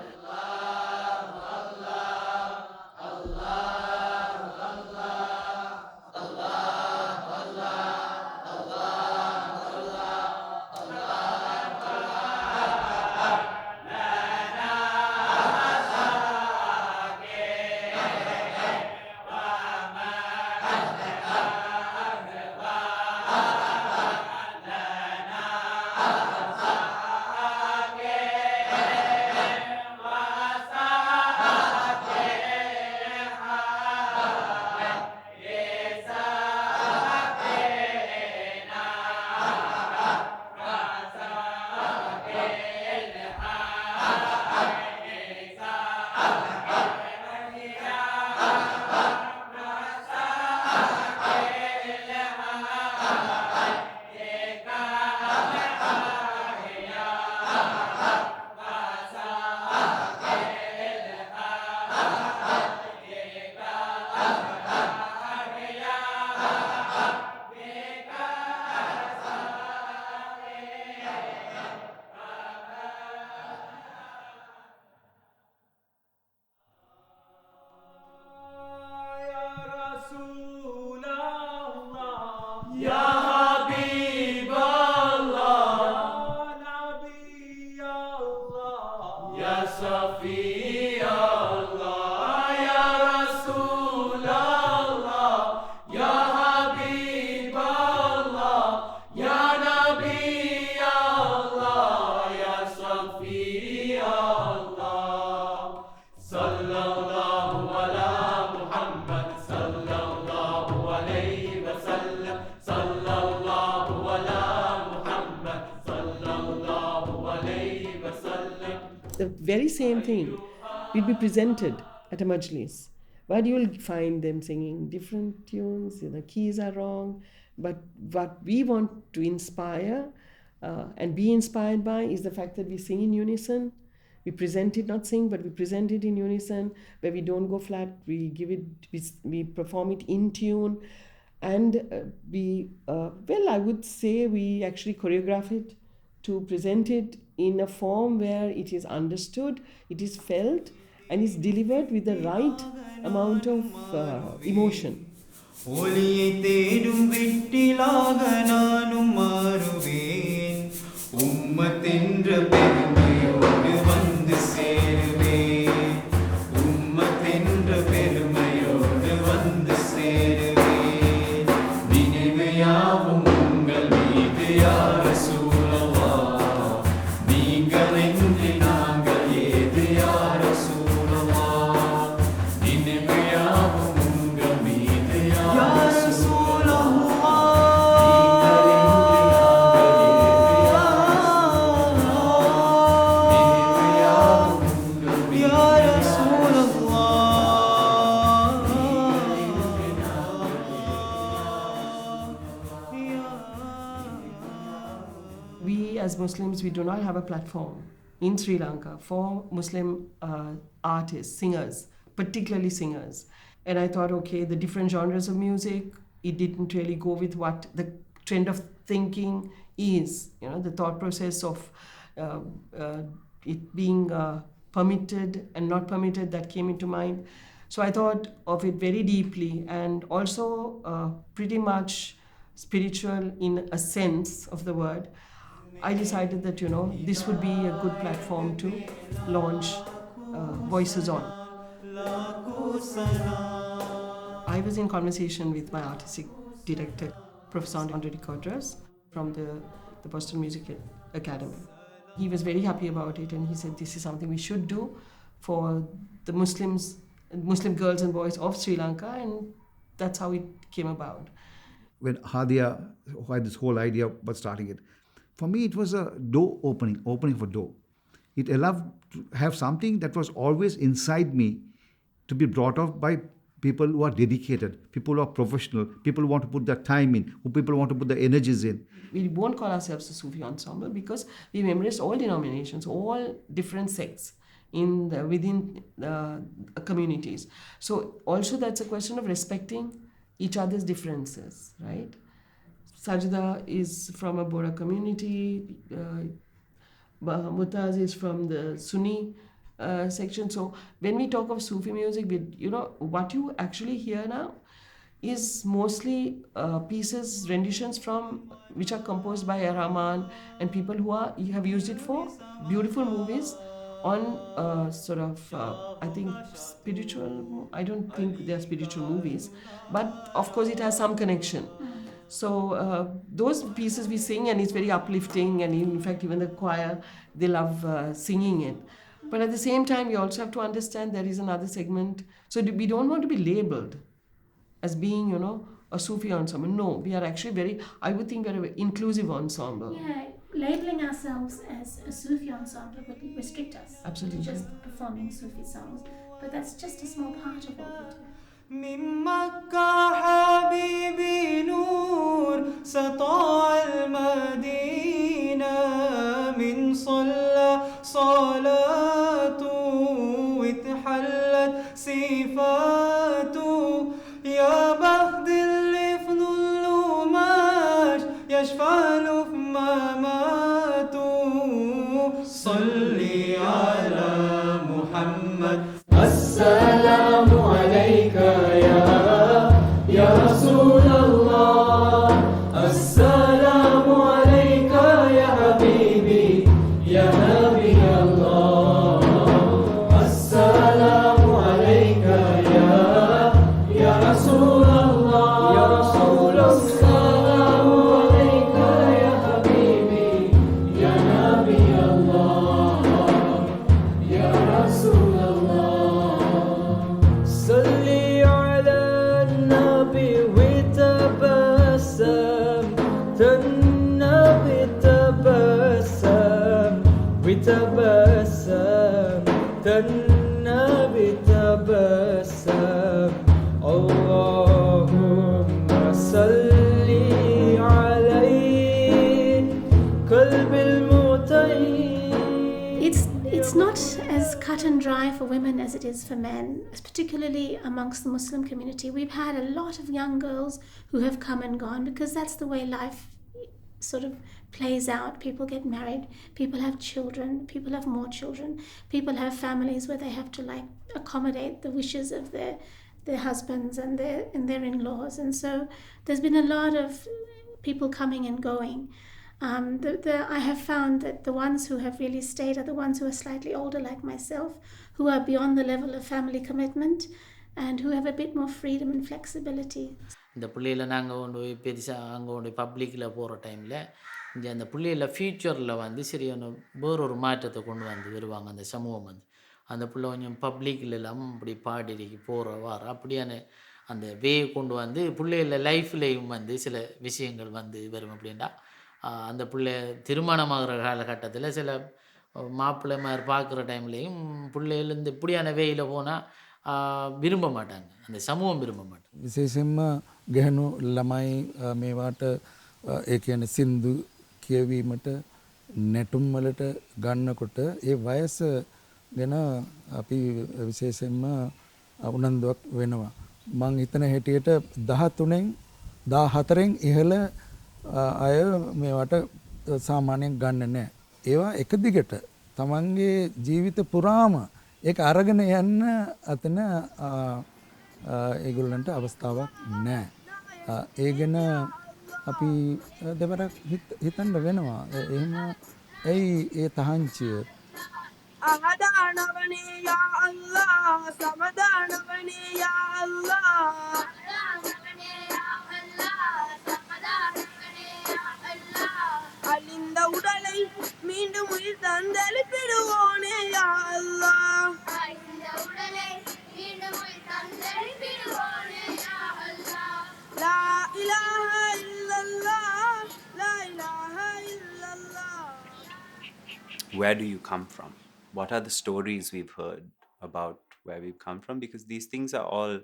The very same thing will be presented at a majlis, but you will find them singing different tunes, the keys are wrong, but what we want to inspire and be inspired by is the fact that we sing in unison. We present it, not sing, but we present it in unison, where we don't go flat, we give it, we perform it in tune, and I would say we actually choreograph it to present it in a form where it is understood, it is felt, and is delivered with the right amount of emotion. ஒளியை தேடும் விட்டிலாக நானும் மாறுவேன் உம்மத்தென்ற பெருமையோடு வந்து சேருவேன் உம்மத்தென்ற பெருமையோடு வந்து சேருவேன் நினைவையாவும் உங்கள் மீது யார் ரசூலல்லாஹ் நீங்கள் என்று நாங்கள் ஏது யார் ரசூலல்லாஹ் நினைவையாவும் உங்கள் மீது யார் We as Muslims, we do not have a platform in Sri Lanka for Muslim artists, singers, particularly singers. And I thought, okay, the different genres of music, it didn't really go with what the trend of thinking is, the thought process of it being permitted and not permitted, that came into mind. So I thought of it very deeply, and also pretty much spiritual in a sense of the word. I decided that, this would be a good platform to launch voices on. I was in conversation with my artistic director, Professor Andre Codras from the Boston Music Academy. He was very happy about it and he said this is something we should do for the Muslim girls and boys of Sri Lanka, and that's how it came about. When Hadia, who had this whole idea about starting it, for me it was a opening for door. It allowed to have something that was always inside me to be brought out by people who are dedicated, people who are professional, people who want to put their time in, who people want to put their energies in. We won't call ourselves a Sufi ensemble because we've embraced all denominations, all different sects within communities. So also that's a question of respecting each other's differences, right? Sajda is from a Bora community, Mutaz is from the Sunni section. So when we talk of Sufi music, what you actually hear now is mostly pieces, renditions which are composed by Rahman and people who have used it for beautiful movies on I think spiritual. I don't think they are spiritual movies, but of course it has some connection. So those pieces we sing and it's very uplifting, and in fact even the choir, they love singing it. But at the same time we also have to understand there is another segment. So we don't want to be labeled as being, a Sufi ensemble. No, we are actually I would think we're an inclusive ensemble. Yeah, labeling ourselves as a Sufi ensemble would restrict us. Absolutely. To just performing Sufi songs. But that's just a small part of what we do. من مكة حبيبي نور سطع المدينة من صلى صلاته وتحلت صفاته يا بهد اللي في ظله ماش يشفع له في مماته صلي على محمد السلام عليك يا رسول الله السلام عليك يا حبيبي يا نبي الله السلام عليك يا رسول الله يا رسول السلام عليك يا حبيبي يا نبي الله يا رسول صلي على النبي وتبسم النبي تبسم وتبسم النبي تبسم اللهم صلي عليه قلب المطيب. It's not as cut and dry for women as it is for men, particularly amongst the Muslim community. We've had a lot of young girls who have come and gone because that's the way life sort of plays out. People get married, people have children, people have more children, people have families where they have to accommodate the wishes of their husbands and their in-laws. And so there's been a lot of people coming and going. I have found that the ones who have really stayed are the ones who are slightly older, like myself, who are beyond the level of family commitment and who have a bit more freedom and flexibility. இந்த பிள்ளைகளை நாங்கள் கொண்டு போய் பெருசாக அங்கே கொண்டு போய் பப்ளிக்கில் போகிற டைமில் இங்கே அந்த பிள்ளைகள ஃப்யூச்சரில் சரியான வேறொரு மாற்றத்தை கொண்டு வருவாங்க அந்த சமூகம் அந்த பிள்ளை கொஞ்சம் பப்ளிக்கில் இல்லாமல் இப்படி பாடிக்கு போகிற அப்படியான அந்த வே கொண்டு பிள்ளைகள லைஃப்லேயும் சில விஷயங்கள் வரும் அப்படின்னா அந்த பிள்ளை திருமணமாகிற காலகட்டத்தில் சில மாப்பிள்ளை மாதிரி பார்க்குற டைம்லேயும் பிள்ளைகள் இப்படியான வேயில் போனால் විරුඹ මාටන් அந்த සමුවම් විරුඹ මාට විශේෂයෙන්ම ගැහණු ළමයි මේවාට ඒ කියන්නේ සින්දු කියවීමට නැටුම් වලට ගන්නකොට ඒ වයස ගැන අපි විශේෂයෙන්ම උනන්දුවක් වෙනවා. මං හිතන හැටියට 13න් 14න් ඉහළ අය මේවට සාමාන්‍යයෙන් ගන්න නැහැ. ඒවා එක දිගට තමන්ගේ ජීවිත පුරාම ඒක අරගෙන යන්න අතන ඒගොල්ලන්ට අවස්ථාවක් නැහැ. ඒ ගැන අපි දෙවරක් හිතන්න වෙනවා. එහෙම ඇයි ඒ තහංචිය அகதானவனே யா அல்லாஹ் சமதானவனே யா அல்லாஹ் அழிந்த உடலை மீண்டும் உயிர் தந்தெழுப்பிடுவோனே யா அல்லாஹ் லா இலாஹ இல்லல்லாஹ் லா இலாஹ இல்லல்லாஹ். Where do you come from? What are the stories we've heard about where we've come from? Because these things are all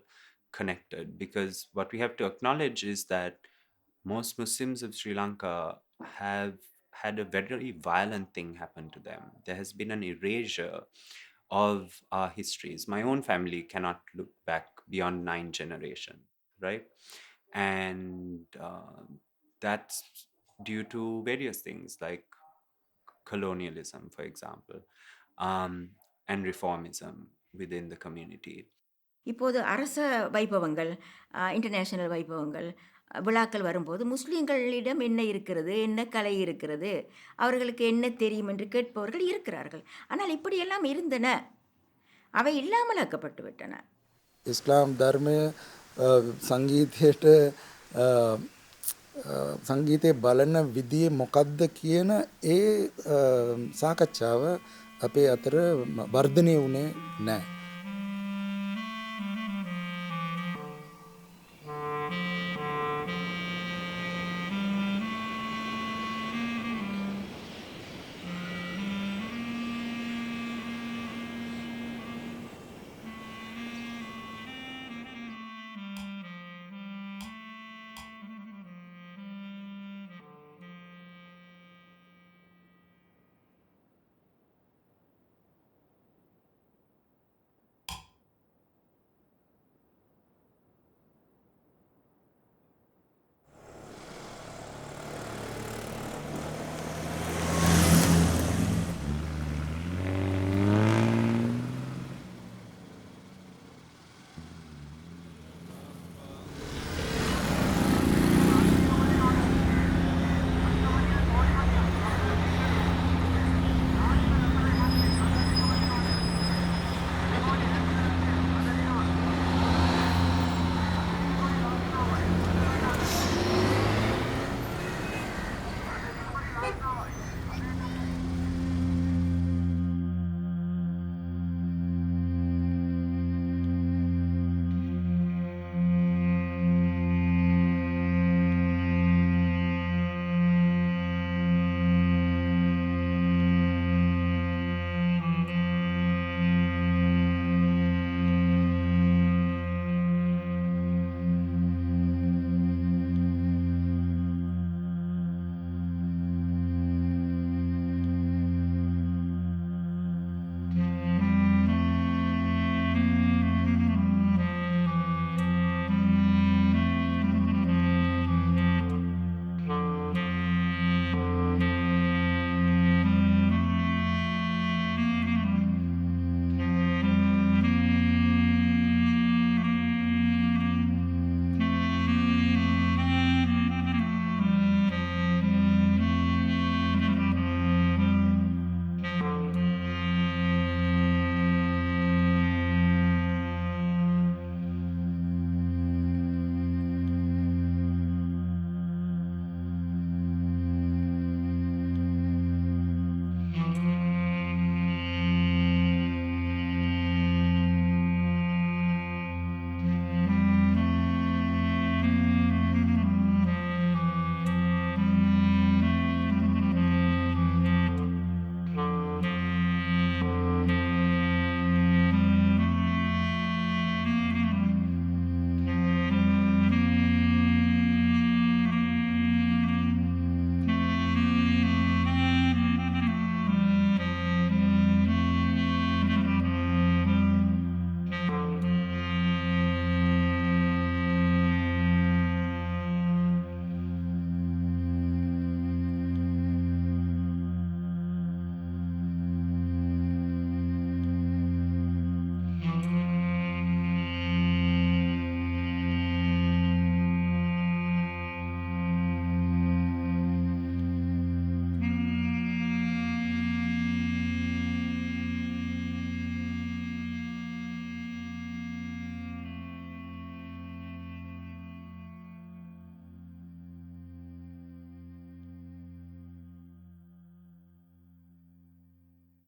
connected. Because what we have to acknowledge is that most Muslims of Sri Lanka have had a very violent thing happen to them. There has been an erasure of our histories. My own family cannot look back beyond 9 generations, right? And that's due to various things like colonialism, for example, and reformism within the community. இப்போது அரச வைபவங்கள், international வைபவங்கள், விழாக்கள் வரும்போது முஸ்லீம்களிடம் என்ன இருக்கிறது, என்ன கலை இருக்கிறது, அவர்களுக்கு என்ன தெரியும் என்று கேட்பவர்கள் இருக்கிறார்கள். ஆனால் இப்படியெல்லாம் இருந்தன, அவை இல்லாமலாக்கப்பட்டு விட்டன. ඉස්ලාම් ධර්මය සංගීතයට සංගීතය බලන විදිය මොකක්ද කියන ඒ සාකච්ඡාව අපේ අතර වර්ධනය වුණේ නැහැ.